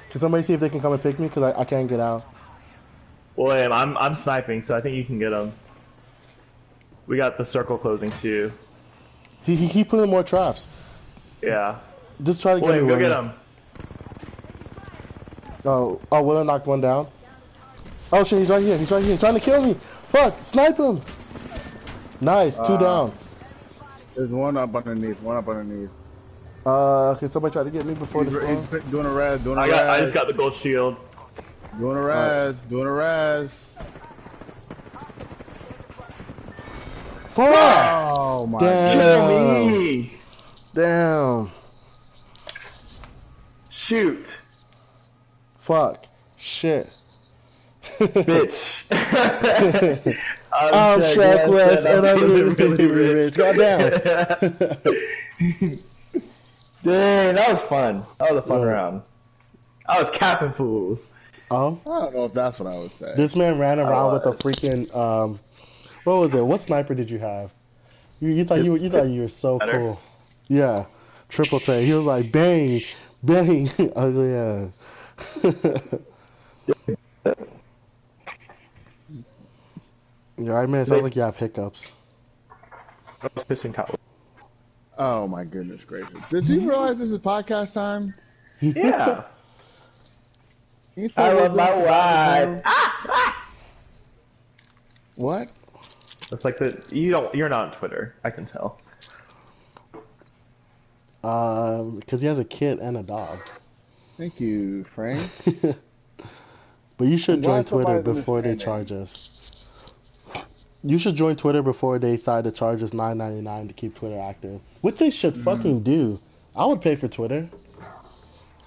Can somebody see if they can come and pick me? Cause I can't get out. William, I'm sniping, so I think you can get him. We got the circle closing too. He put in more traps. Yeah. Just try to get William, me. go get William. him. Oh, William knocked one down. Oh shit, he's right here. He's trying to kill me. Fuck, snipe him. Nice, 2 down. There's one up underneath. One up underneath. Can somebody try to get me before the storm? He's doing a res. Doing a I res. just got the gold shield. Doing a res. Doing a res. Fuck! Oh my Damn. god. Kill me! Damn. Shoot. Fuck. Shit. Bitch. I'm Shaq West, and I'm really rich. Goddamn. Dang, that was fun. That was a fun Yeah. round. I was capping fools. Oh, I don't know if that's what I would say. this man ran around with a was. freaking what was it? What sniper did you have? You thought you were so Better. cool. Yeah, triple take. He was like bang, Benny, ugly ass. You alright, man? It sounds like you have hiccups. I was pissing Kyle. Oh my goodness gracious! Did you realize this is podcast time? Yeah. You I thought love we my were- wife. What? It's like you're not on Twitter. I can tell. Because he has a kid and a dog. Thank you, Frank. But you should I'm join glad Twitter somebody's before they understanding. charge us. You should join Twitter before they decide to charge us $9.99 to keep Twitter active, which they should fucking do. I would pay for Twitter.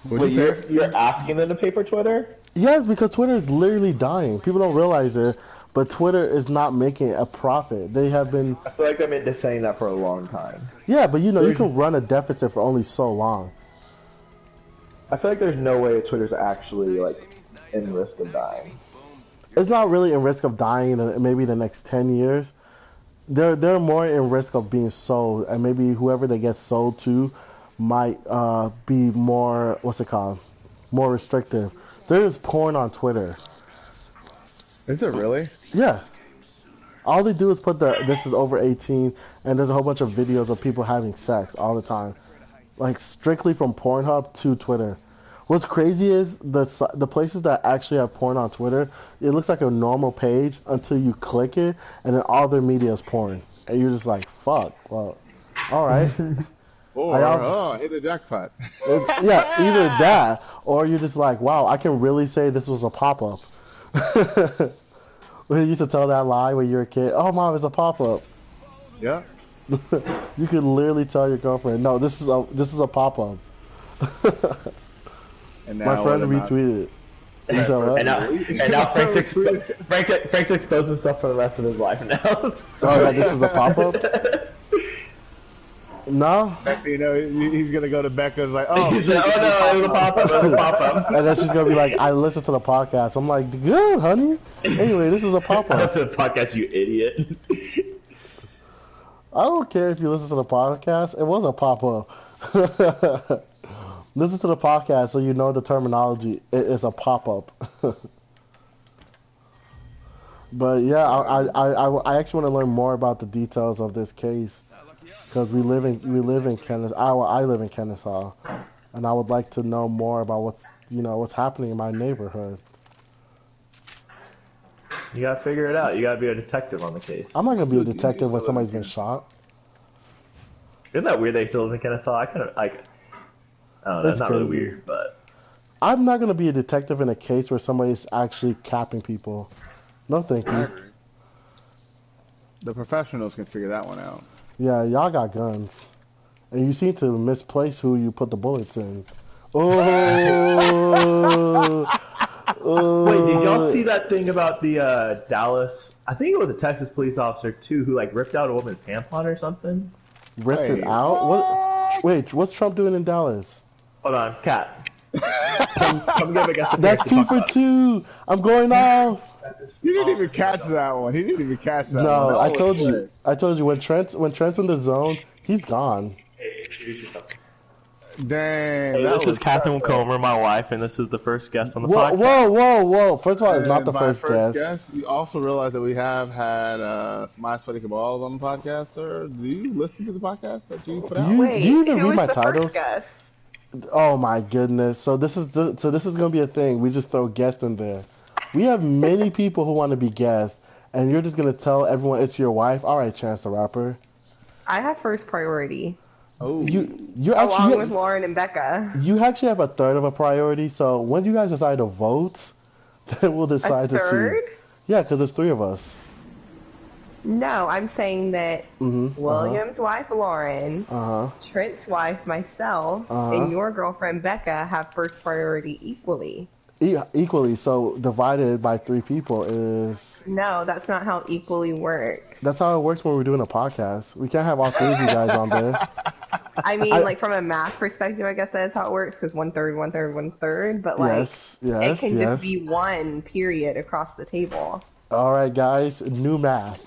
Would Wait, you pay you're asking them to pay for Twitter? Yes, because Twitter is literally dying. People don't realize it, but Twitter is not making a profit. They have been, I feel like they've been saying that for a long time. yeah, but you know, you can run a deficit for only so long. I feel like there's no way Twitter's actually like in risk of dying. It's not really in risk of dying in maybe the next 10 years. They're more in risk of being sold, and maybe whoever they get sold to might be more, what's it called, more restrictive. There is porn on Twitter. Is it really? Yeah. All they do is put this is over 18, and there's a whole bunch of videos of people having sex all the time. Like, strictly from Pornhub to Twitter. What's crazy is the places that actually have porn on Twitter, it looks like a normal page until you click it, and then all their media is porn. And you're just like, fuck, well, all right. Or hit the jackpot. Yeah, either that, or you're just like, wow, I can really say this was a pop-up. You used to tell that lie when you were a kid. Oh, mom, it's a pop-up. Yeah. You could literally tell your girlfriend, no, this is a pop-up. And now My friend whether or not- retweeted it. He said, what? And now Frank's exposed himself for the rest of his life now. Oh, yeah, this is a pop-up? No? Next thing you know, he's gonna go to Becca's like, oh, He's like, oh no, it was a pop-up, it was a pop-up. And then she's going to be like, I listened to the podcast. I'm like, good, honey. Anyway, this is a pop-up. That's a podcast, you idiot. I don't care if you listen to the podcast. It was a pop-up. Listen to the podcast so you know the terminology. It is a pop-up. But yeah, I actually want to learn more about the details of this case because we live in Kennesaw. I live in Kennesaw, and I would like to know more about what's happening in my neighborhood. You gotta figure it out. You gotta be a detective on the case. I'm not gonna be a So, detective when so somebody's you been can- shot. Isn't that weird they still live in Kennesaw? I don't know, That's not really crazy. weird, but I'm not gonna be a detective in a case where somebody's actually capping people. No, thank I you. agree. The professionals can figure that one out. Yeah, y'all got guns, and you seem to misplace who you put the bullets in. Oh. wait, did y'all see that thing about the Dallas? I think it was a Texas police officer too, who like ripped out a woman's tampon or something. Ripped it Wait. out? What? Wait, what's Trump doing in Dallas? Hold on, Cat. Come give a guess. That's 2 for 2. I'm going off. You didn't even catch that one. He didn't even catch that one. No, That I was told you. sick. I told you when Trent's in the zone, he's gone. Hey, introduce yourself. Dang. Hey, that this is was Catherine perfect. Comer, my wife, and this is the first guest on the Whoa, podcast. whoa. First of all, it's not And the my first guest. You also realize that we have had My Sweaty Cabals on the podcast, sir. Do you listen to the podcast that you put Do out? you- Wait, even who read was my the titles? first guest? Oh my goodness! So this is gonna be a thing. We just throw guests in there. We have many people who want to be guests, and you're just gonna tell everyone it's your wife. All right, Chance the Rapper. I have first priority, Oh, You along actually with Lauren and Becca. you actually have a third of a priority. So when you guys decide to vote, then we'll A decide to third? see. Yeah, because there's 3 of us. No, I'm saying that William's wife, Lauren, Uh huh. Trent's wife, myself, and your girlfriend, Becca, have first priority equally. Equally. So divided by 3 people is No, that's not how equally works. that's how it works when we're doing a podcast. We can't have all 3 of you guys on there. I mean, like from a math perspective, I guess that is how it works, because 1/3, 1/3, 1/3. But like, Yes, it yes, can yes. just be one period across the table. All right, guys. New math.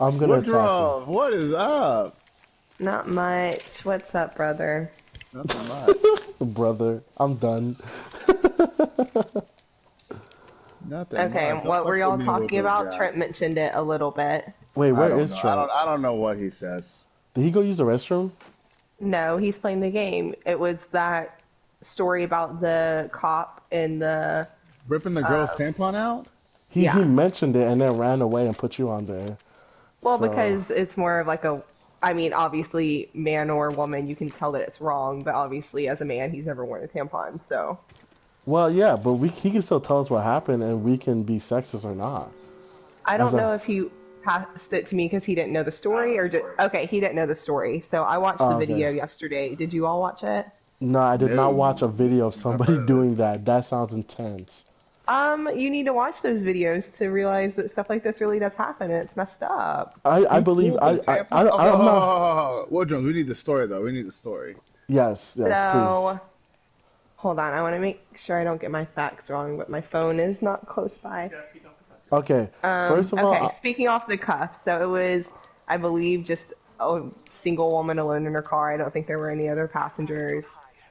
I'm gonna attack you. Woodruff, what is up? Not much. What's up, brother? Nothing much. Brother, I'm done. Nothing Okay, much. and Don't what were fuck with y'all me and talking Whoop about? Jack. Trent mentioned it a little bit. Wait, I where don't is know. Trent? I don't know what he says. Did he go use the restroom? No, he's playing the game. It was that story about the cop and the Ripping the girl's tampon out? He yeah. mentioned it and then ran away and put you on there. Well, So, because it's more of like a, I mean, obviously, man or woman, you can tell that it's wrong, but obviously, as a man, he's never worn a tampon, so. well, yeah, but he can still tell us what happened and we can be sexist or not. I As don't a, know if he passed it to me because he didn't know the story or just, okay, he didn't know the story. So I watched the oh, okay. video yesterday. Did you all watch it? No, I did not No. watch a video of Never somebody heard of it. doing that. That sounds intense. You need to watch those videos to realize that stuff like this really does happen and it's messed up. I He believe pulled the tampon? I'm not. Well, Jones, we need the story, though. We need the story. Yes, please. So, hold on, I want to make sure I don't get my facts wrong, but my phone is not close by. Okay, first of all, Okay, speaking off the cuff, so it was, I believe, just a single woman alone in her car. I don't think there were any other passengers.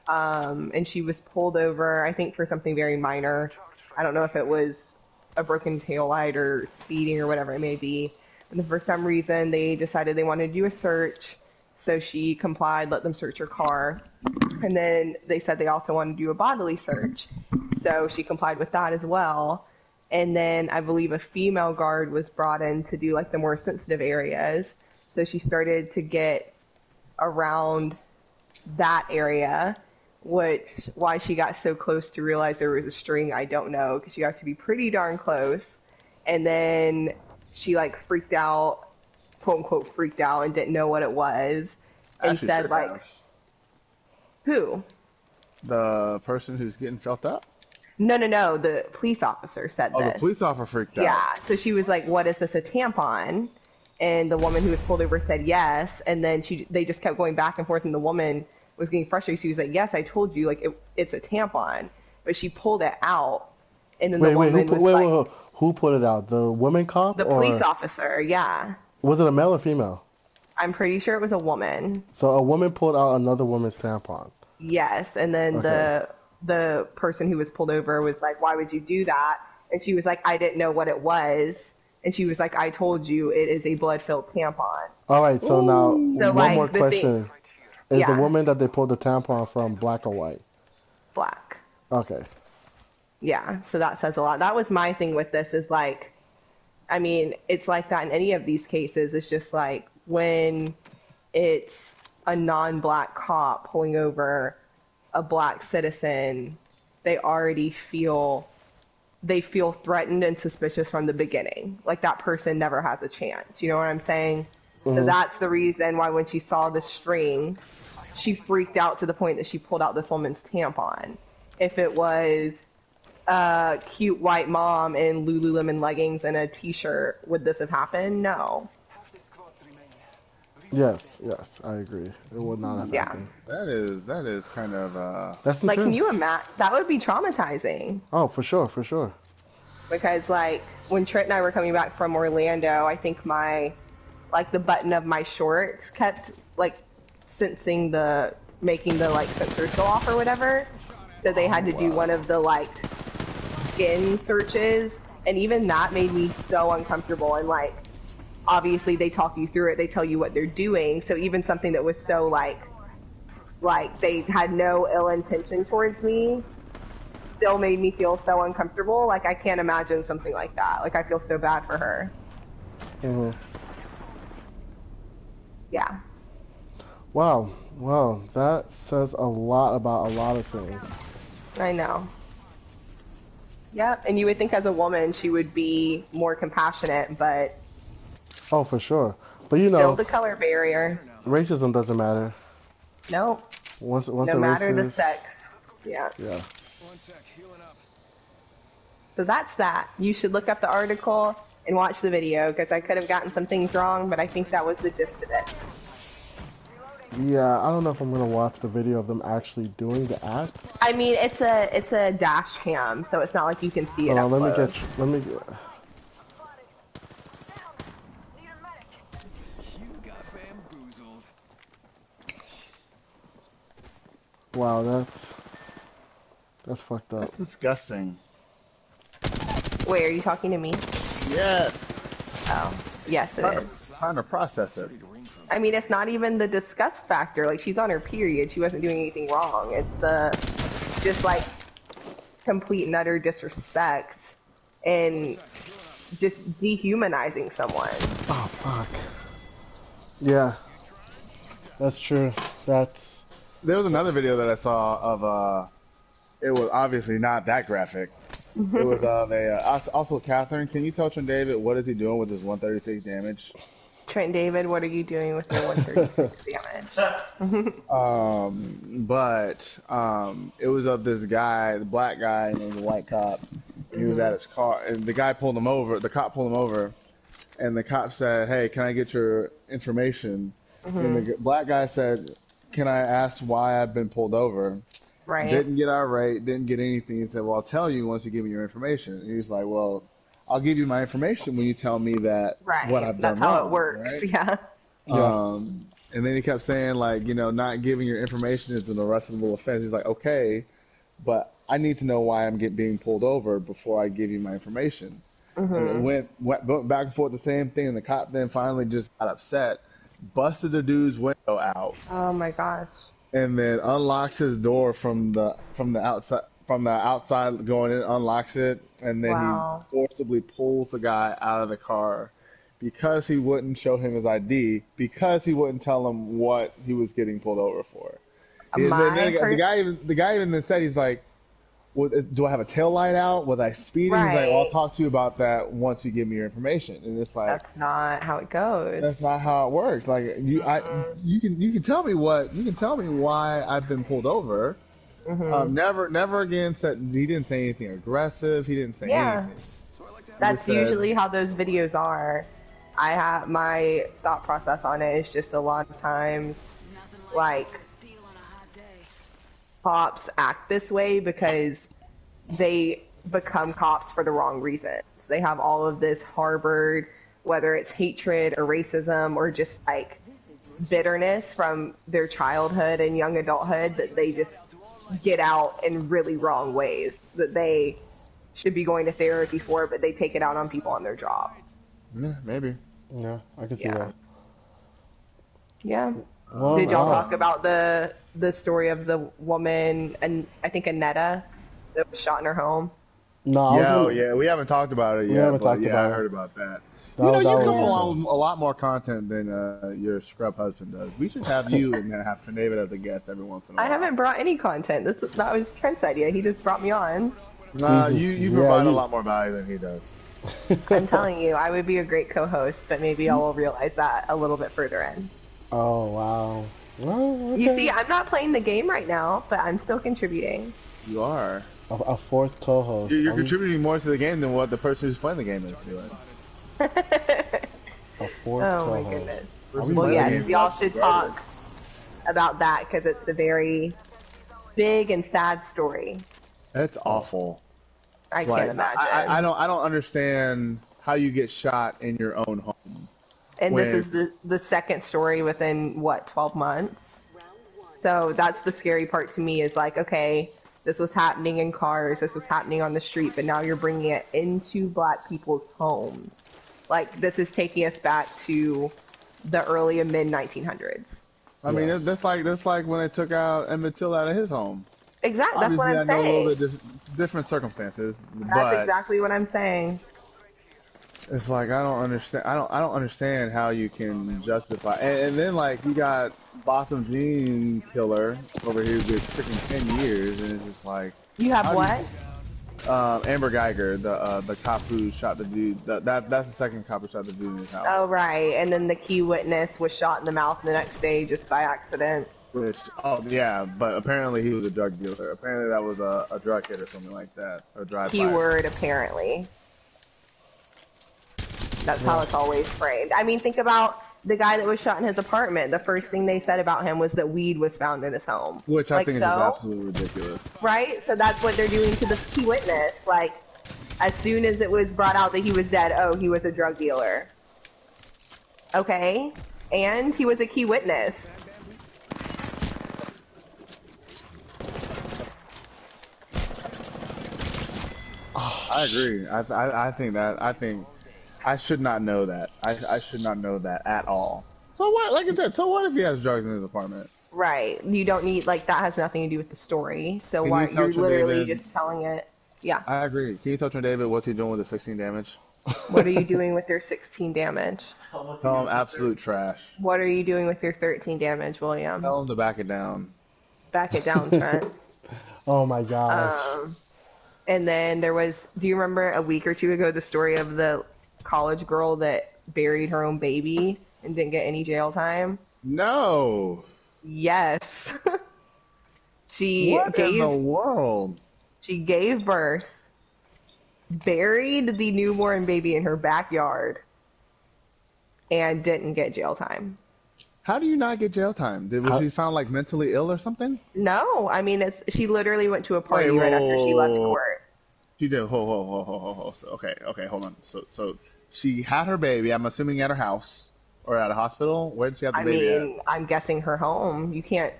And she was pulled over, I think, for something very minor. I don't know if it was a broken taillight or speeding or whatever it may be. And for some reason, they decided they wanted to do a search. So she complied, let them search her car. And then they said they also wanted to do a bodily search. So she complied with that as well. And then I believe a female guard was brought in to do like the more sensitive areas. So she started to get around that area, which why she got so close to realize there was a string, I don't know, because you have to be pretty darn close. And then she like freaked out, quote unquote freaked out, and didn't know what it was, and Actually, said should like, have. who? The person who's getting felt up? No. The police officer said Oh, this. the police officer freaked out. Yeah. So she was like, "What is this? A tampon?" And the woman who was pulled over said yes. And then they just kept going back and forth, and the woman was getting frustrated. She was like, "Yes, I told you, like it's a tampon," but she pulled it out, and then the woman was like, who put it out? The woman cop "The or police officer." Yeah, was it a male or female? I'm pretty sure it was a woman. So a woman pulled out another woman's tampon. Yes, and then Okay. the person who was pulled over was like, "Why would you do that?" And she was like, "I didn't know what it was." And she was like, "I told you it is a blood-filled tampon." All right, so now So, one like, more the question. thing- Is the Yeah. woman that they pulled the tampon from black or white? Black. Okay. Yeah, so that says a lot. That was my thing with this is like, I mean, it's like that in any of these cases. It's just like when it's a non-black cop pulling over a black citizen, they feel threatened and suspicious from the beginning. Like that person never has a chance. You know what I'm saying? So that's the reason why when she saw the string, she freaked out to the point that she pulled out this woman's tampon. If it was a cute white mom in Lululemon leggings and a t-shirt, would this have happened? No. Yes, I agree. It would not have Yeah. happened. That is kind of That's Like, can you intense. imagine? That would be traumatizing. Oh, for sure. Because, like, when Trent and I were coming back from Orlando, I think the button of my shorts kept, like, making the, like, sensors go off or whatever. So they had to do one of the, like, skin searches. And even that made me so uncomfortable. And, like, obviously they talk you through it. They tell you what they're doing. So even something that was so, like they had no ill intention towards me still made me feel so uncomfortable. Like, I can't imagine something like that. Like, I feel so bad for her. hmm Yeah. Wow. Well, that says a lot about a lot of things. I know. Yep. And you would think as a woman she would be more compassionate, but Oh, for sure. But you still know, the color barrier. racism doesn't matter. Nope. Once No a matter the racist, sex. Yeah. yeah. One sec, healing up. So that's that. You should look up the article and watch the video, because I could have gotten some things wrong, but I think that was the gist of it. Yeah, I don't know if I'm gonna watch the video of them actually doing the act. I mean, it's a dash cam, so it's not like you can see it Hold up on, close. let me get. You got bamboozled. Wow, that's fucked up. That's disgusting. Wait, are you talking to me? Yeah. Oh, yes, it is. Trying to process it. I mean, it's not even the disgust factor. Like, she's on her period. She wasn't doing anything wrong. It's the just like complete and utter disrespect and just dehumanizing someone. Oh fuck. Yeah, that's true. That's There was another video that I saw of it was obviously not that graphic. It was also Catherine. Can you tell Trent David what is he doing with his 136 damage? Trent David, what are you doing with your 136 damage? It was of this guy, the black guy named the white cop. He was at his car, and the guy pulled him over. The cop pulled him over, and the cop said, "Hey, can I get your information?" And the black guy said, "Can I ask why I've been pulled over?" Right. Didn't get irate, didn't get anything. He said, "Well, I'll tell you once you give me your information." And he was like, "Well, I'll give you my information when you tell me that Right. what I've done That's how wrong." it works. Right? Yeah. And then he kept saying, like, not giving your information is an arrestable offense. He's like, okay, but I need to know why I'm being pulled over before I give you my information. And it went back and forth the same thing. And the cop then finally just got upset, busted the dude's window out, Oh my gosh. and then unlocks his door from the outside going in, unlocks it, and then Wow. he forcibly pulls the guy out of the car because he wouldn't show him his ID, because he wouldn't tell him what he was getting pulled over for. The guy even then said, he's like, well, do I have a tail light out? Was I speeding? He's like, well, I'll talk to you about that once you give me your information. And it's like, That's not how it goes. that's not how it works. Like you can tell me why I've been pulled over. Never again said, he didn't say anything aggressive. He didn't say anything. That's said- usually how those videos are. I have my thought process on it is just a lot of times, like, cops act this way because they become cops for the wrong reasons. They have all of this harbored, whether it's hatred or racism or just like bitterness from their childhood and young adulthood that they just get out in really wrong ways that they should be going to therapy for, but they take it out on people on their job. Yeah, maybe. yeah, I can see Yeah. that. Yeah. Well, Did y'all talk about the story of the woman, and I think Annetta, that was shot in her home? No, I was Yeah, gonna- yeah, we haven't talked about it yet. haven't but talked yeah, about I it. heard about that. That You was come awesome. along with a lot more content than your scrub husband does. We should have you and then have David as a guest every once in a while. I haven't brought any content. That was Trent's idea. He just brought me on. You provide a lot more value than he does. I'm telling you, I would be a great co-host, but maybe I will realize that a little bit further in. Oh wow. Well, okay. You see, I'm not playing the game right now, but I'm still contributing. You are. a fourth co-host. You're contributing more to the game than what the person who's playing the game is doing. A fourth Oh co-host. my goodness. Are we Well, playing the yes, game? y'all should talk about that because it's a very big and sad story. That's awful. I Like, can't imagine. I don't understand how you get shot in your own home. And when- this is the second story within, what, 12 months? So that's the scary part to me is like, okay, this was happening in cars, this was happening on the street, but now you're bringing it into black people's homes. Like, this is taking us back to the early and mid 1900s. I mean, Yes. that's like when they took out Emmett Till out of his home. Exactly, that's what Obviously, I'm I know a saying. little bit different circumstances, That's but exactly what I'm saying. it's like I don't understand. I don't understand how you can justify. And then like you got Botham Jean killer over here with freaking 10 years, and it's just like You have How do what? Amber Geiger, the cop who shot the dude. That's the second cop who shot the dude in his house. Oh, right. And then the key witness was shot in the mouth the next day just by accident. Which, yeah, but apparently he was a drug dealer. Apparently that was a drug hit or something like that, or drive-by. Keyword, apparently. That's how it's always framed. I mean, think about the guy that was shot in his apartment. The first thing they said about him was that weed was found in his home. Which I Like think is just so? absolutely ridiculous. Right? So that's what they're doing to the key witness. Like, as soon as it was brought out that he was dead, oh, he was a drug dealer. Okay? And he was a key witness. I agree. I think I should not know that. I should not know that at all. So what? Like I said, so what if he has drugs in his apartment? Right. You don't need, like, that has nothing to do with the story. So Can you why tell you're Trent literally David? just telling it. Yeah. I agree. Can you tell Trent David what's he doing with the 16 damage? What are you doing with your 16 damage? Tell him absolute trash. What are you doing with your 13 damage, William? Tell him to back it down. Back it down, Trent. Oh my gosh. And then there was, do you remember a week or two ago the story of the college girl that buried her own baby and didn't get any jail time? No. Yes. She What in the world? gave birth, buried the newborn baby in her backyard, and didn't get jail time. How do you not get jail time? Was she found like mentally ill or something? No, I mean she literally went to a party Wait, right after she left whoa. court. She did. So, okay, hold on. So she had her baby. I'm assuming at her house or at a hospital. Where did she have the I baby mean, I'm guessing her home. You can't.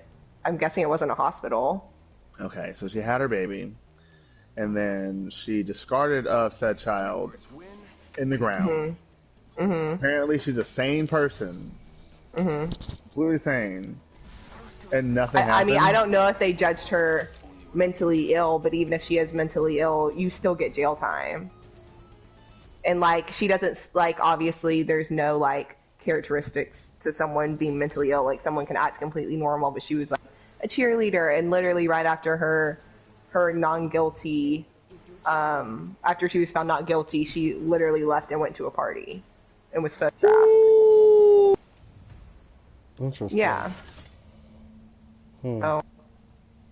I'm guessing it wasn't a hospital. at? Okay, so she had her baby, and then she discarded said child in the ground. Apparently, she's a sane person, completely sane, and nothing I happened. mean, I don't know if they judged her mentally ill, but even if she is mentally ill, you still get jail time. And like, she doesn't, like, obviously there's no like characteristics to someone being mentally ill. Like, someone can act completely normal, but she was like a cheerleader, and literally right after her non-guilty, after she was found not guilty, she literally left and went to a party and was photographed. Interesting. Yeah. So,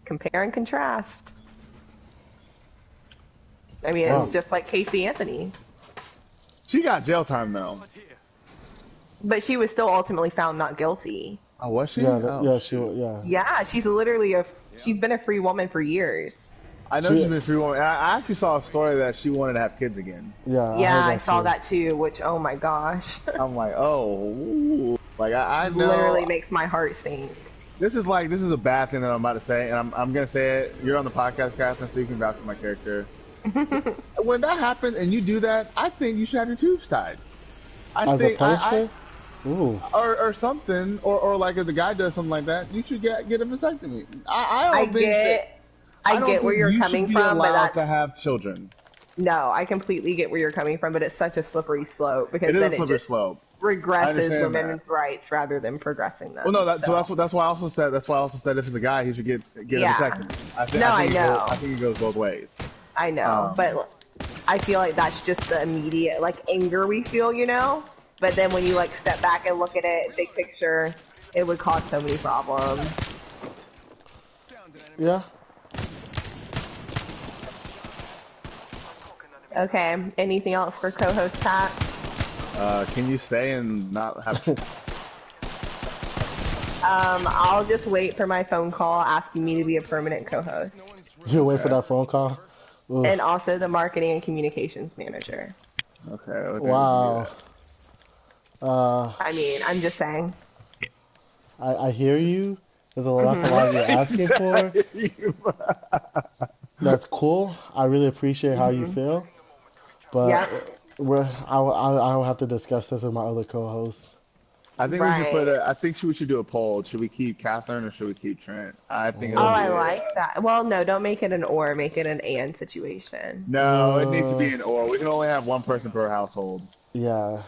compare and contrast. I mean, Wow. it's just like Casey Anthony. She got jail time though. But she was still ultimately found not guilty. Oh, was she? Yeah, Oh, yeah, shoot. Yeah, she's literally she's been a free woman for years. I know She- she's been free woman. I actually saw a story that she wanted to have kids again. Yeah, Yeah, heard I saw too. that too, which, oh my gosh. I'm like, oh, ooh. Like I know. Literally makes my heart sink. This is a bad thing that I'm about to say, and I'm gonna say it. You're on the podcast, Catherine, so you can vouch for my character. When that happens and you do that, I think you should have your tubes tied. I As a think punishment? Ooh. or something, or like if the guy does something like that, you should get a vasectomy. I don't think I don't get where think you're you coming should be from, but allowed that's to have children. no, I completely get where you're coming from, but it's such a slippery slope because It is then a slippery it just slope. regresses understand women's rights rather than progressing them. Well, no, so. that's why I also said if it's a guy, he should get Yeah. a vasectomy. I know. I think it goes both ways. I know, but I feel like that's just the immediate like anger we feel, you know. But then when you like step back and look at it, big picture, it would cause so many problems. Yeah. Okay, anything else for co-host Pat? Can you stay and not have? I'll just wait for my phone call asking me to be a permanent co-host, You wait for that phone call? Ooh. and also the marketing and communications manager. Okay. I think we can do Wow. that. I mean, I'm just saying. I hear you. There's a lot you're asking for. That's cool. I really appreciate how you feel. But Yeah. I'll have to discuss this with my other co-hosts. I think we should Right. I think we should do a poll. Should we keep Catherine or should we keep Trent? I think. Oh, I like that. Well, no, don't make it an or, make it an and situation. No, it needs to be an or. We can only have one person per household. Yeah.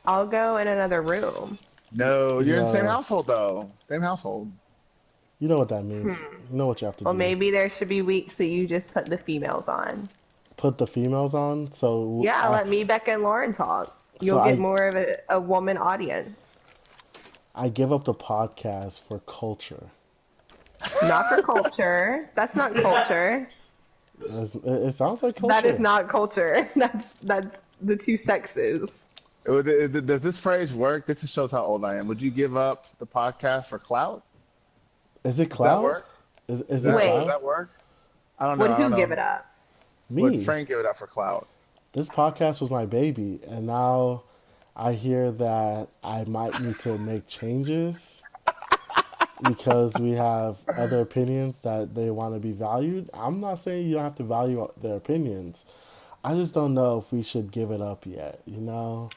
I'll go in another room. No, you're in the same No. household though. Same household. You know what that means. You know what you have to Well, do. maybe there should be weeks that you just put the females on. Put the females on. So Yeah, let me, Becca, and Lauren talk. You'll So get I- more of a woman audience. I give up the podcast for culture. Not for culture. That's not culture. It sounds like culture. That is not culture. That's the two sexes. Does this phrase work? This just shows how old I am. Would you give up the podcast for clout? Is it Does that clout? work? Is Does it Wait. clout? that work? I don't know. Would I who don't know. give it up? Me. Would Frank give it up for clout? This podcast was my baby, and now I hear that I might need to make changes because we have other opinions that they want to be valued. I'm not saying you don't have to value their opinions. I just don't know if we should give it up yet, you know?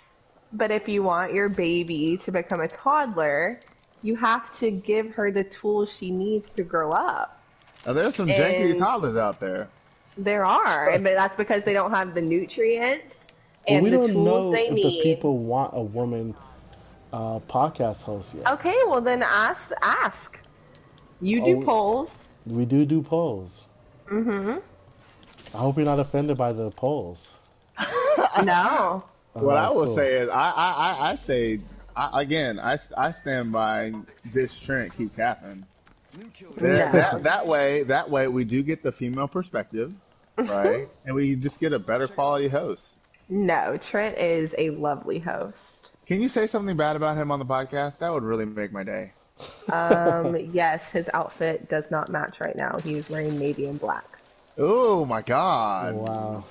But if you want your baby to become a toddler, you have to give her the tools she needs to grow up. Now, there's some And- janky toddlers out there. There are, but that's because they don't have the nutrients But and we the don't tools know they if need. the people want a woman podcast host yet. Okay, well then ask. You do Oh. polls. We do polls. Mm-hmm. I hope you're not offended by the polls. No. What I will cool. say is, I say, I stand by this Trent keep capping. No. That way we do get the female perspective, right? And we just get a better quality host. No, Trent is a lovely host. Can you say something bad about him on the podcast? That would really make my day. Yes, his outfit does not match right now. He is wearing navy and black. Oh my God! Wow.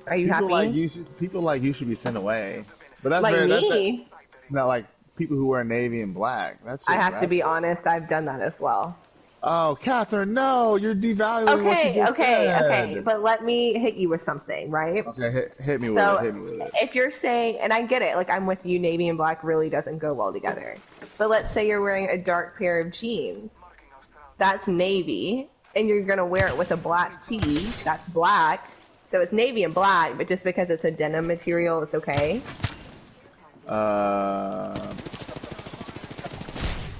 Are you People happy? people like you should be sent away. But that's Like very, me? not like people who wear navy and black. That's I just have to be honest, I've done that as well. Oh, Catherine, no! You're devaluing what you Okay, just said. okay. But let me hit you with something, right? Okay, hit me with So it. Hit me with it. if you're saying, and I get it, like I'm with you, navy and black really doesn't go well together. But let's say you're wearing a dark pair of jeans. That's navy, and you're gonna wear it with a black tee. That's black. So it's navy and black, but just because it's a denim material, it's okay.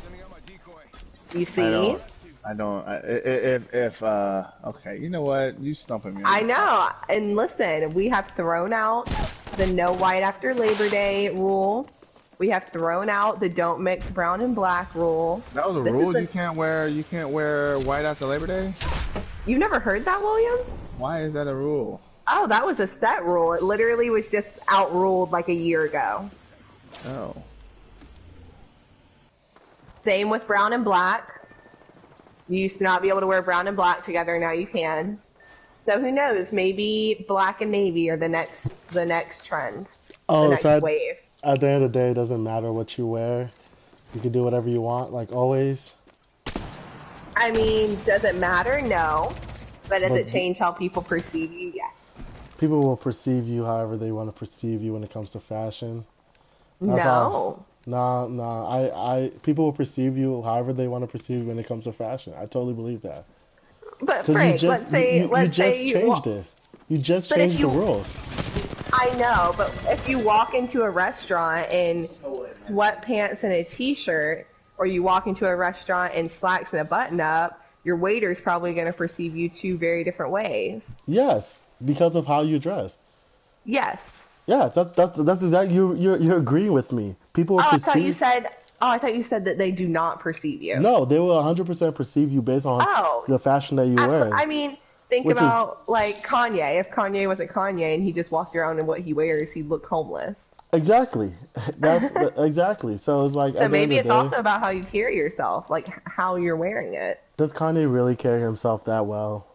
Sending out my decoy. You see? I don't. If okay, you know what? You stumping me. I know. And listen, we have thrown out the no white after Labor Day rule. We have thrown out the don't mix brown and black rule. That was a This rule. is You can't wear white after Labor Day. You've never heard that, William? Why is that a rule? Oh, that was a set rule. It literally was just outruled like a year ago. Oh. Same with brown and black. You used to not be able to wear brown and black together. Now you can. So who knows? Maybe black and navy are the next trend. The Oh, next so wave. at the end of the day, it doesn't matter what you wear. You can do whatever you want, like always. I mean, does it matter? No. But does But it change how people perceive you? Yes. People will perceive you however they want to perceive you when it comes to fashion. That's all. No. No. People will perceive you however they want to perceive you when it comes to fashion. I totally believe that. But Because Frank, let's say you just you changed it. You just But if changed the you- rules. I know, but if you walk into a restaurant in sweatpants and a t-shirt, or you walk into a restaurant in slacks and a button-up, your waiter's probably going to perceive you two very different ways. Yes, because of how you dress. Yes. Yeah, that's exactly you're agreeing with me. People will Oh, perceive. I thought you said that they do not perceive you. No, they will 100% perceive you based on Oh. the fashion that you wear. I mean, think Which is- about like Kanye. If Kanye wasn't Kanye and he just walked around in what he wears, he'd look homeless. Exactly. That's exactly. So it's like So at the maybe end it's of the day, also about how you carry yourself, like how you're wearing it. does Kanye really carry himself that well?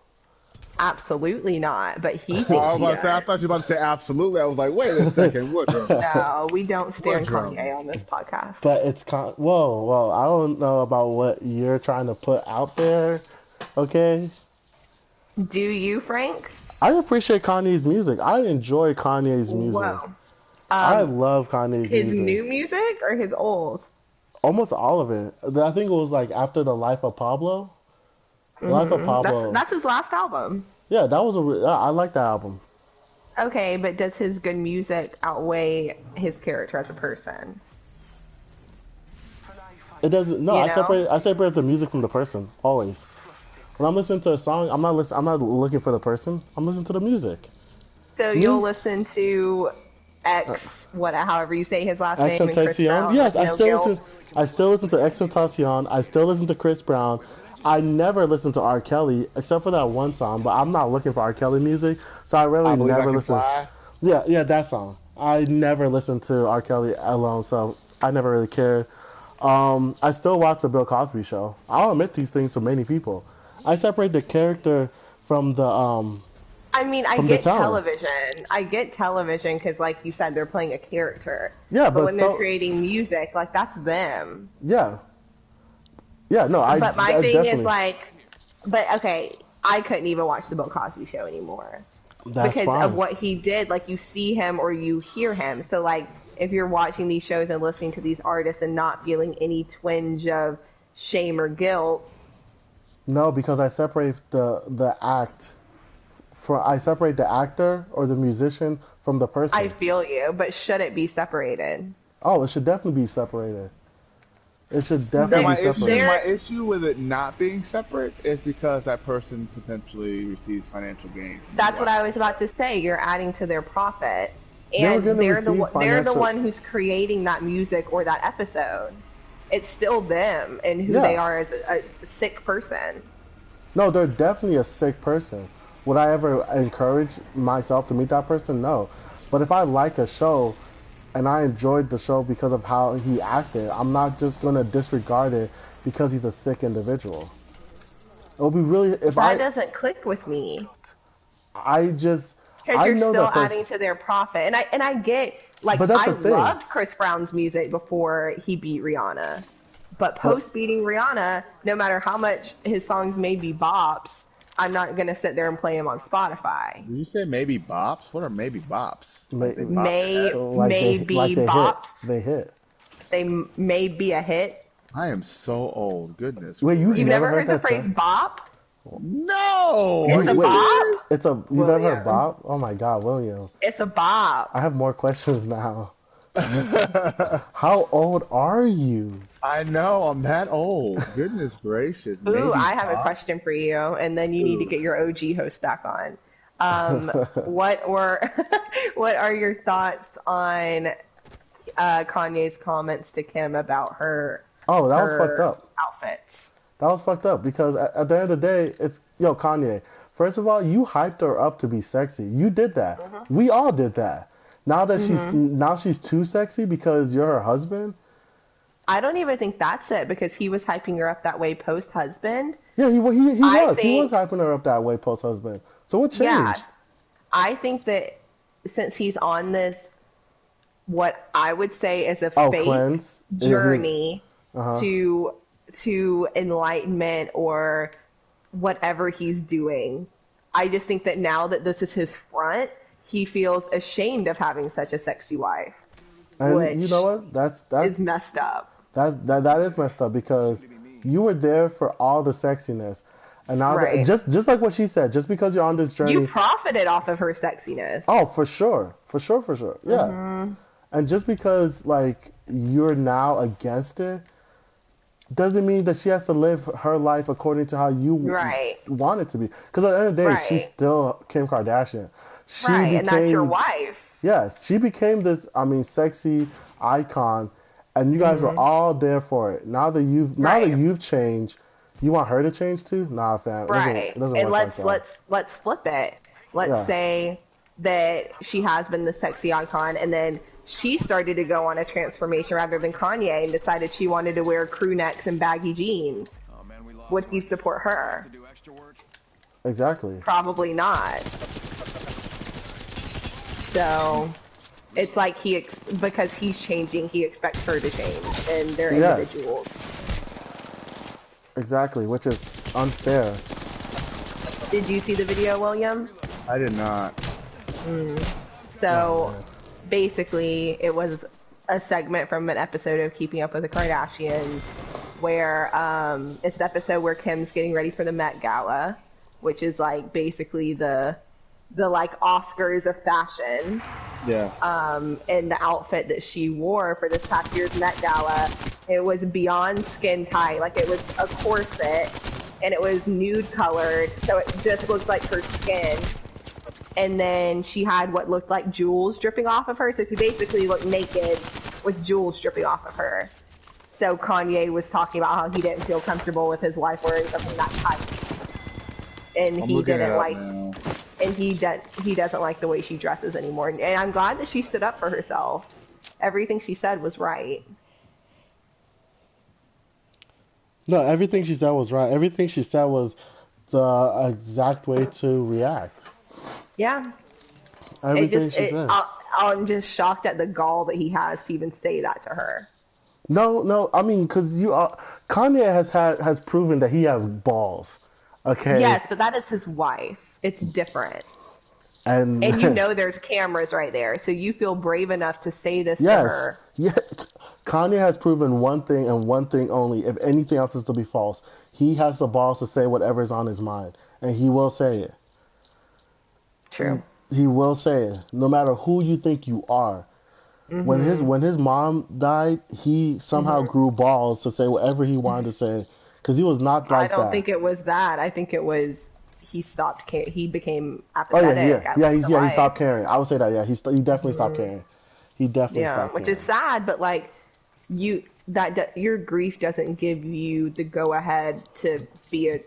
Absolutely not, but he thinks Oh, I was he about to say, I does. thought you were about to say absolutely. I was like, wait a second, what? No, we don't stand What Kanye on this podcast. But it's whoa. I don't know about what you're trying to put out there. Okay. Do you, Frank? I appreciate Kanye's music. I enjoy Kanye's music. Wow. I love Kanye's His music. new music or his old? Almost all of it. I think it was like after The Life of Pablo. The Life of Pablo. That's his last album. Yeah, that was I like that album. Okay, but does his good music outweigh his character as a person? It doesn't. No, You I know? separate the music from the person always. When I'm listening to a song, I'm not looking for the person. I'm listening to the music. So you'll listen to however you say his last name. and Chris Extentacion. Brown, Yes, like, I No still Guilt. listen. I still listen to Extentacion. I still listen to Chris Brown. I never listen to R. Kelly except for that one song. But I'm not looking for R. Kelly music, so I really I believe I never can listen. fly. Yeah, that song. I never listened to R. Kelly alone, so I never really cared. I still watch the Bill Cosby Show. I'll admit these things to many people. I separate the character from the I mean, I from the get talent. television. I get television because, like you said, they're playing a character. Yeah, but when so- they're creating music, like that's them. Yeah. No, But my I thing definitely, is like, but okay, I couldn't even watch the Bill Cosby Show anymore. That's because fine. of what he did. Like, you see him or you hear him. So, like, if you're watching these shows and listening to these artists and not feeling any twinge of shame or guilt, No, because I separate the act. I separate the actor or the musician from the person. I feel you. But should it be separated? Oh, it should definitely be separated. It should Yeah, definitely my be issue, separated. my issue with it not being separate is because that person potentially receives financial gain. From That's what I was about to say. You're adding to their profit, and gonna they're the receive they're the financial- one who's creating that music or that episode. It's still them and who Yeah. they are as a sick person. No, they're definitely a sick person. Would I ever encourage myself to meet that person? No. But if I like a show and I enjoyed the show because of how he acted, I'm not just going to disregard it because he's a sick individual. It would be really if That doesn't click with me I just because I you're know still that there's- adding to their profit. And I get, like, But that's I the thing. loved Chris Brown's music before he beat Rihanna, but post beating Rihanna, no matter how much his songs may be bops, I'm not gonna sit there and play him on Spotify. Did you say maybe bops? What are maybe bops? May- They bop your head? Maybe they bops. Hit. They hit. They may be a hit. I am so old. Goodness. Wait, You've never heard the that phrase term? bop? No. It's a Wait. bop. It's a you never William. heard Bob? Oh my God, William! It's a bop. I have more questions now. How old are you? I know. I'm that old. Goodness gracious. Ooh, Maybe I have a bop? question for you, and then you need to get your OG host back on. What are your thoughts on Kanye's comments to Kim about her? Oh, that was her fucked up. Outfits. That was fucked up because at the end of the day, it's Kanye. First of all, you hyped her up to be sexy. You did that. Mm-hmm. We all did that. Now that she's too sexy because you're her husband. I don't even think that's it because he was hyping her up that way post husband. Yeah, he was. He think- was hyping her up that way post husband. So what changed? Yeah, I think that since he's on this, what I would say is a fake cleanse journey Uh-huh. to enlightenment or whatever he's doing. I just think that now that this is his front, he feels ashamed of having such a sexy wife. And which you know what? That's Is messed up. that is messed up because you were there for all the sexiness, and now Right. just like what she said, just because you're on this journey. You profited off of her sexiness. Oh, for sure. Yeah. Mm-hmm. And just because like you're now against it doesn't mean that she has to live her life according to how you Right. want it to be. Because at the end of the day, Right. she's still Kim Kardashian. She right, and that's your became- wife. Yes, she became this. sexy icon, and you guys were all there for it. Now that you've Mm-hmm. Right. changed, you want her to change too? Nah, fam. Right. It doesn't And work like that. let's flip it. Let's Yeah. say that she has been the sexy icon and then she started to go on a transformation rather than Kanye and decided she wanted to wear crew necks and baggy jeans. Oh man, we lost. Would he support her? Do extra work. Exactly. Probably not. So it's like because he's changing, he expects her to change, and they're Yes. individuals. Exactly, which is unfair. Did you see the video, William? I did not. So basically, it was a segment from an episode of Keeping Up with the Kardashians where it's the episode where Kim's getting ready for the Met Gala, which is like basically the like Oscars of fashion. Yeah. And the outfit that she wore for this past year's Met Gala, it was beyond skin tight. Like it was a corset and it was nude colored, so it just looked like her skin. And then she had what looked like jewels dripping off of her, so she basically looked naked with jewels dripping off of her. So Kanye was talking about how he didn't feel comfortable with his wife wearing something that tight. And I'm he looking it didn't up like now. and he doesn't like the way she dresses anymore. And I'm glad that she stood up for herself. Everything she said was right. No, everything she said was right. Everything she said was the exact way to react. Yeah. Everything she said. I'm just shocked at the gall that he has to even say that to her. No, I mean, because Kanye has proven that he has balls. Okay. Yes, but that is his wife. It's different. And And you know there's cameras right there, so you feel brave enough to say this to yes, her. yeah. Kanye has proven one thing and one thing only. If anything else is to be false, he has the balls to say whatever's on his mind, and he will say it. True. He will say it, no matter who you think you are. When his mom died, he somehow grew balls to say whatever he wanted to say, because he was not I like don't that. think it was that. I think it was he became Oh apathetic. yeah. He life. stopped caring. I would say that. Yeah, he definitely stopped caring. He definitely Yeah, stopped which caring. is sad, but like that your grief doesn't give you the go ahead to be a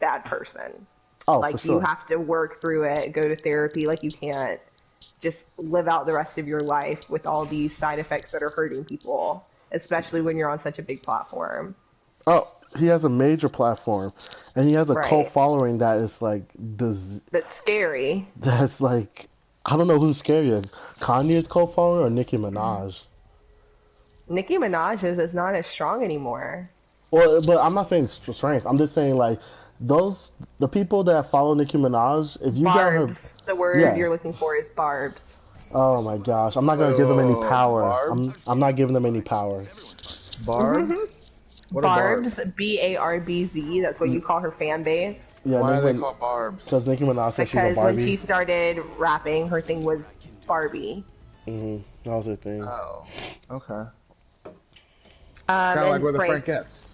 bad person. Oh, Like for sure. you have to work through it, go to therapy. Like you can't just live out the rest of your life with all these side effects that are hurting people, especially when you're on such a big platform. Oh, he has a major platform, and he has a cult Right. following that is like That's scary. that's like I don't know who's scarier, Kanye's cult following or Nicki Minaj. Nicki Minaj is not as strong anymore. Well, but I'm not saying strength. I'm just saying like the people that follow Nicki Minaj. If you get her, Barbs. The word Yeah. you're looking for is barbs. oh my gosh, I'm not gonna give them any power. Barbs? I'm not giving them any power. Barb? What are Barbs, Barbz. That's what you call her fan base. Yeah, Why are they called barbs? Because Nicki Minaj said she's a Because when Barbie. she started rapping, her thing was Barbie. That was her thing. Oh, okay. And Kind of like we're the Frank- Frankettes.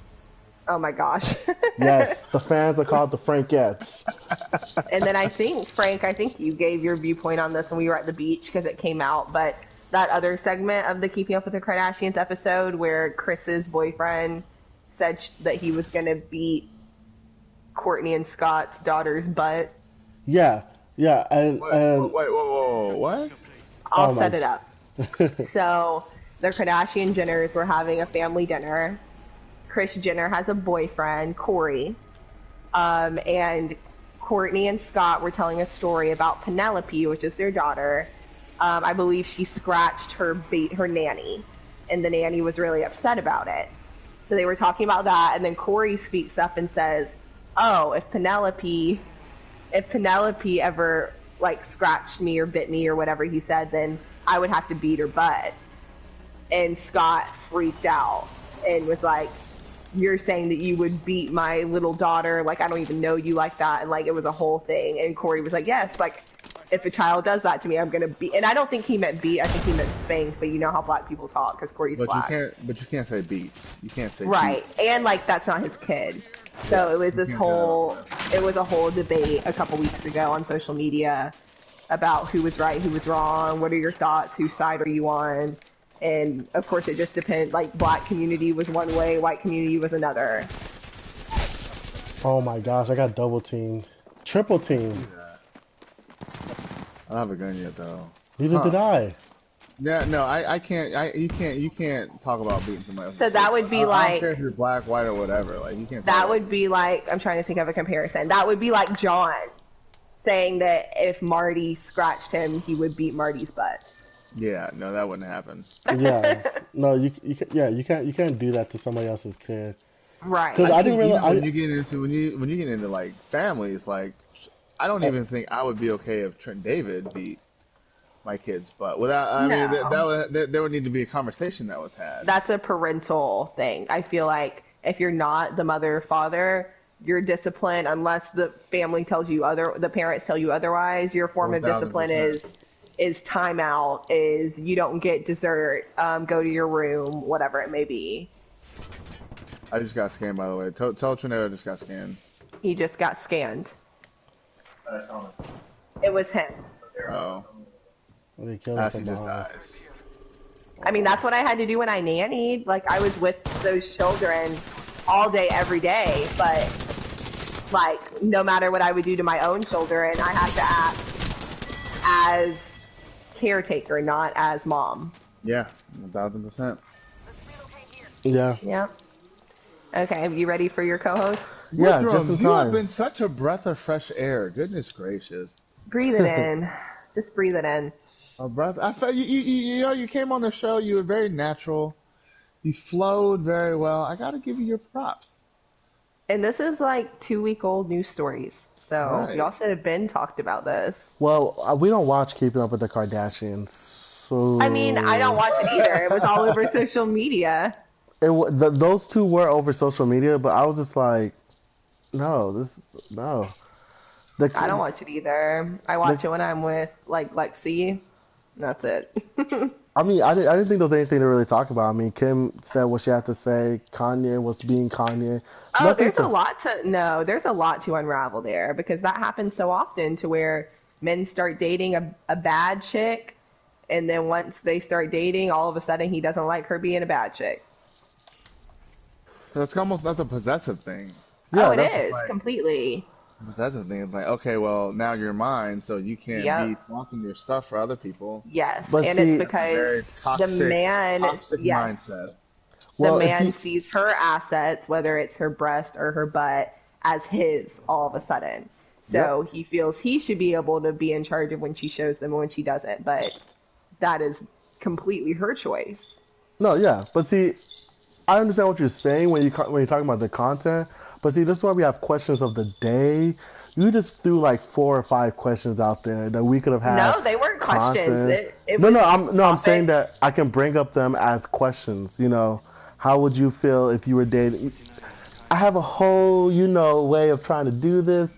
Oh my gosh. Yes, the fans are called the Frankettes. And then I think you gave your viewpoint on this when we were at the beach because it came out. But that other segment of the Keeping Up with the Kardashians episode where Chris's boyfriend said that he was going to beat Courtney and Scott's daughter's butt. Yeah, and Wait, whoa, what? I'll Oh my- set it up. So the Kardashian Jenners were having a family dinner. Kris Jenner has a boyfriend, Corey. And Courtney and Scott were telling a story about Penelope, which is their daughter. I believe she scratched her nanny, and the nanny was really upset about it. So they were talking about that, and then Corey speaks up and says, "Oh, if Penelope ever like scratched me or bit me or whatever he said, then I would have to beat her butt." And Scott freaked out and was like, "You're saying that you would beat my little daughter? Like, I don't even know you like that." And like, it was a whole thing. And Corey was like, "Yes, like, if a child does that to me, I'm gonna beat." And I don't think he meant beat. I think he meant spank. But you know how black people talk because Corey's But black, you can't say beat. You can't say right? And like, that's not his kid. So it was this whole, it was a whole debate a couple weeks ago on social media about who was right, who was wrong. What are your thoughts? Whose side are you on? And of course, it just depends. Like, black community was one way, white community was another. oh my gosh, I got double teamed, triple teamed. I don't have a gun yet though. Neither did I. Yeah, no, I can't. You can't talk about beating somebody else. So that would be I don't like, care if you're black, white, or whatever. Like you can't. that would be like, I'm trying to think of a comparison. That would be like John saying that if Marty scratched him, he would beat Marty's butt. Yeah, no, that wouldn't happen. Yeah, no, you can't do that to somebody else's kid. Right. 'Cause I didn't think, realize- when you get into when you get into like families, like I don't even think I would be okay if Trent David beat my kids, but without I mean No. there would need to be a conversation that was had. That's a parental thing. I feel like if you're not the mother or father, your discipline, unless the family tells you the parents tell you otherwise, your form of discipline 1000%. is timeout, is you don't get dessert, go to your room, whatever it may be. I just got scanned, by the way. Tell Trinidad I just got scanned. He just got scanned. It was him. Oh, They killed him Ashley from just behind. dies. I mean, that's what I had to do when I nannied. Like, I was with those children all day, every day, but like, no matter what I would do to my own children, I had to act as caretaker, not as mom. Yeah, 1000%. Yeah, Yeah. Okay, are you ready for your co-host? yeah, Woodrum, just in you have time. been such a breath of fresh air. Goodness gracious. Breathe it in. Just breathe it in. A breath. I felt you know, you came on the show. You were very natural. You flowed very well. I got to give you your props. And this is like 2-week-old news stories. So Right. y'all should have been talked about this. Well, we don't watch Keeping Up with the Kardashians, so I mean, I don't watch it either. It was all over social media. those two were over social media, but I was just like, no. I don't watch it either. I watch it when I'm with like Lexi. And that's it. I mean, I didn't think there was anything to really talk about. I mean, Kim said what she had to say. Kanye was being Kanye. Oh, Nothing there's to- there's a lot to unravel there because that happens so often to where men start dating a bad chick, and then once they start dating, all of a sudden he doesn't like her being a bad chick. That's a possessive thing. Yeah, Oh, it that's is completely. Possessive thing is like, okay, well, now you're mine, so you can't Yep. be flaunting your stuff for other people. Yes, But and see- it's That's a very because toxic, the man, toxic yes, mindset. Well, the if man you- sees her assets, whether it's her breast or her butt, as his all of a sudden. So he feels he should be able to be in charge of when she shows them and when she doesn't. But that is completely her choice. No, yeah, but see, I understand what you're saying when you're talking about the content. But see, this is why we have questions of the day. You just threw like 4 or 5 questions out there that we could have had. No, they weren't questions. content. It No, was I'm saying that topics. I can bring up them as questions. You know, how would you feel if you were dating? I have a whole, way of trying to do this,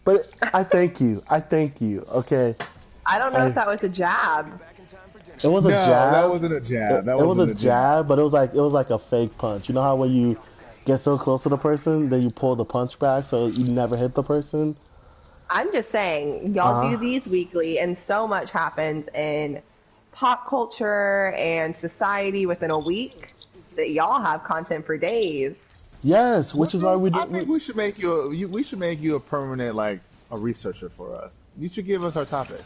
but I thank you. Okay, I don't know if that was a jab. it was a No, jab. that wasn't a jab. That It was wasn't a jab, but it was like a fake punch. You know how when you get so close to the person, then you pull the punch back, so you never hit the person. I'm just saying, y'all do Uh-huh. these weekly, and so much happens in pop culture and society within a week that y'all have content for days. Yes, which is why we I do. think we should make we should make you a permanent a researcher for us. You should give us our topic.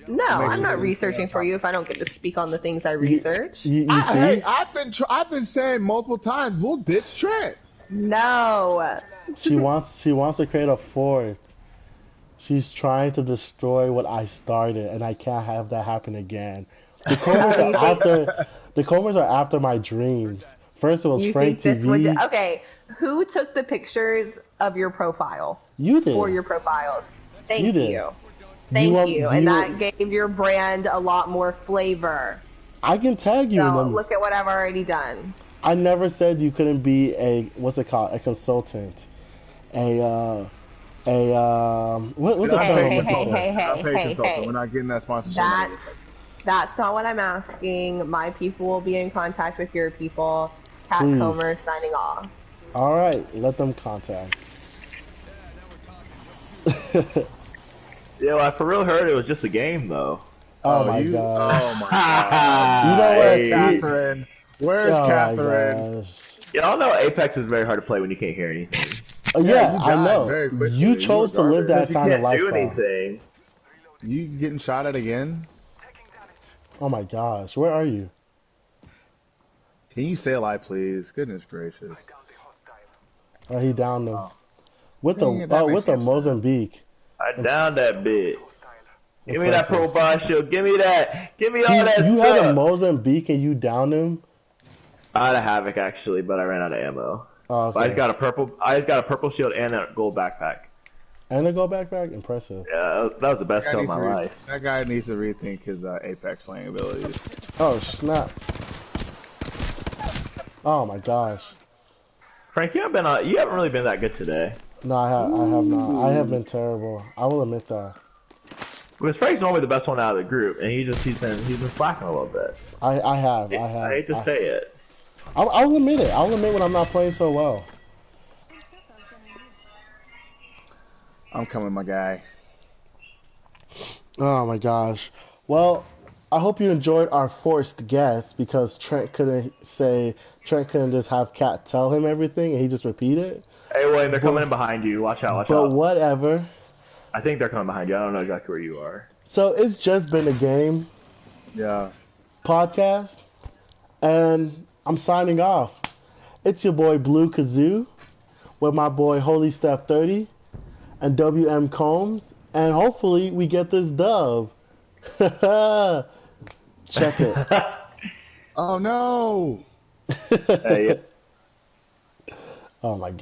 No, Makes I'm sense. not researching for you if I don't get to speak on the things I research. You see? Hey, I've been saying multiple times, we'll ditch Trent. No. She wants to create a fourth. She's trying to destroy what I started, and I can't have that happen again. The Comers are after my dreams. First it was You Frank think this would... TV. Okay, who took the pictures of your profile? You did. For your profiles? Thank You you. did. Thank want- you. do And you- that gave your brand a lot more flavor. I can tag you in So them. look at what I've already done. I never said you couldn't be what's it called? A consultant. What's the Hey, term? hey. We're not getting that sponsorship. money. That's not what I'm asking. My people will be in contact with your people. Kat Please. Comer signing off. All right, let them contact. Yo, I for real heard it was just a game though. Oh my you, god. Oh my god. You know what? Where's Steve? Catherine? Where's Oh my Catherine? gosh. Y'all know Apex is very hard to play when you can't hear anything. Yeah, you I died know. very quickly. You You chose were to live that You kind of can't do lifestyle. anything. You getting shot at again? Oh my gosh, where are you? Can you say a lie, please? Goodness gracious. Oh, he downed him. With Dang it, that the makes with the sense. Mozambique. I downed that bit. Give me that Impressive. profile shield. Give me that. Give me all that You stuff. had a Mozambique and you downed him. I had a Havoc actually, but I ran out of ammo. Oh, But I okay. just got a purple shield and a gold backpack. And a go backpack, impressive. Yeah, that was the best kill of my life. That guy needs to rethink his Apex playing abilities. Oh snap! Oh my gosh! Frank, you haven't really been that good today. No, I have not. I have been terrible. I will admit that. Because Frank's normally the best one out of the group, and he's been slacking a little bit. I have. I hate to say it. I'll admit it. I'll admit when I'm not playing so well. I'm coming, my guy. Oh my gosh. Well, I hope you enjoyed our forced guest because Trent couldn't just have Kat tell him everything and he just repeat it. Hey, William, they're coming in behind you. Watch out, watch But out. whatever. I think they're coming behind you. I don't know exactly where you are. So it's just been a game Yeah. podcast and I'm signing off. It's your boy Blue Kazoo with my boy Holy Steph 30 and WM Combs and hopefully we get this dub. Check it. Oh no. Hey, Oh my god.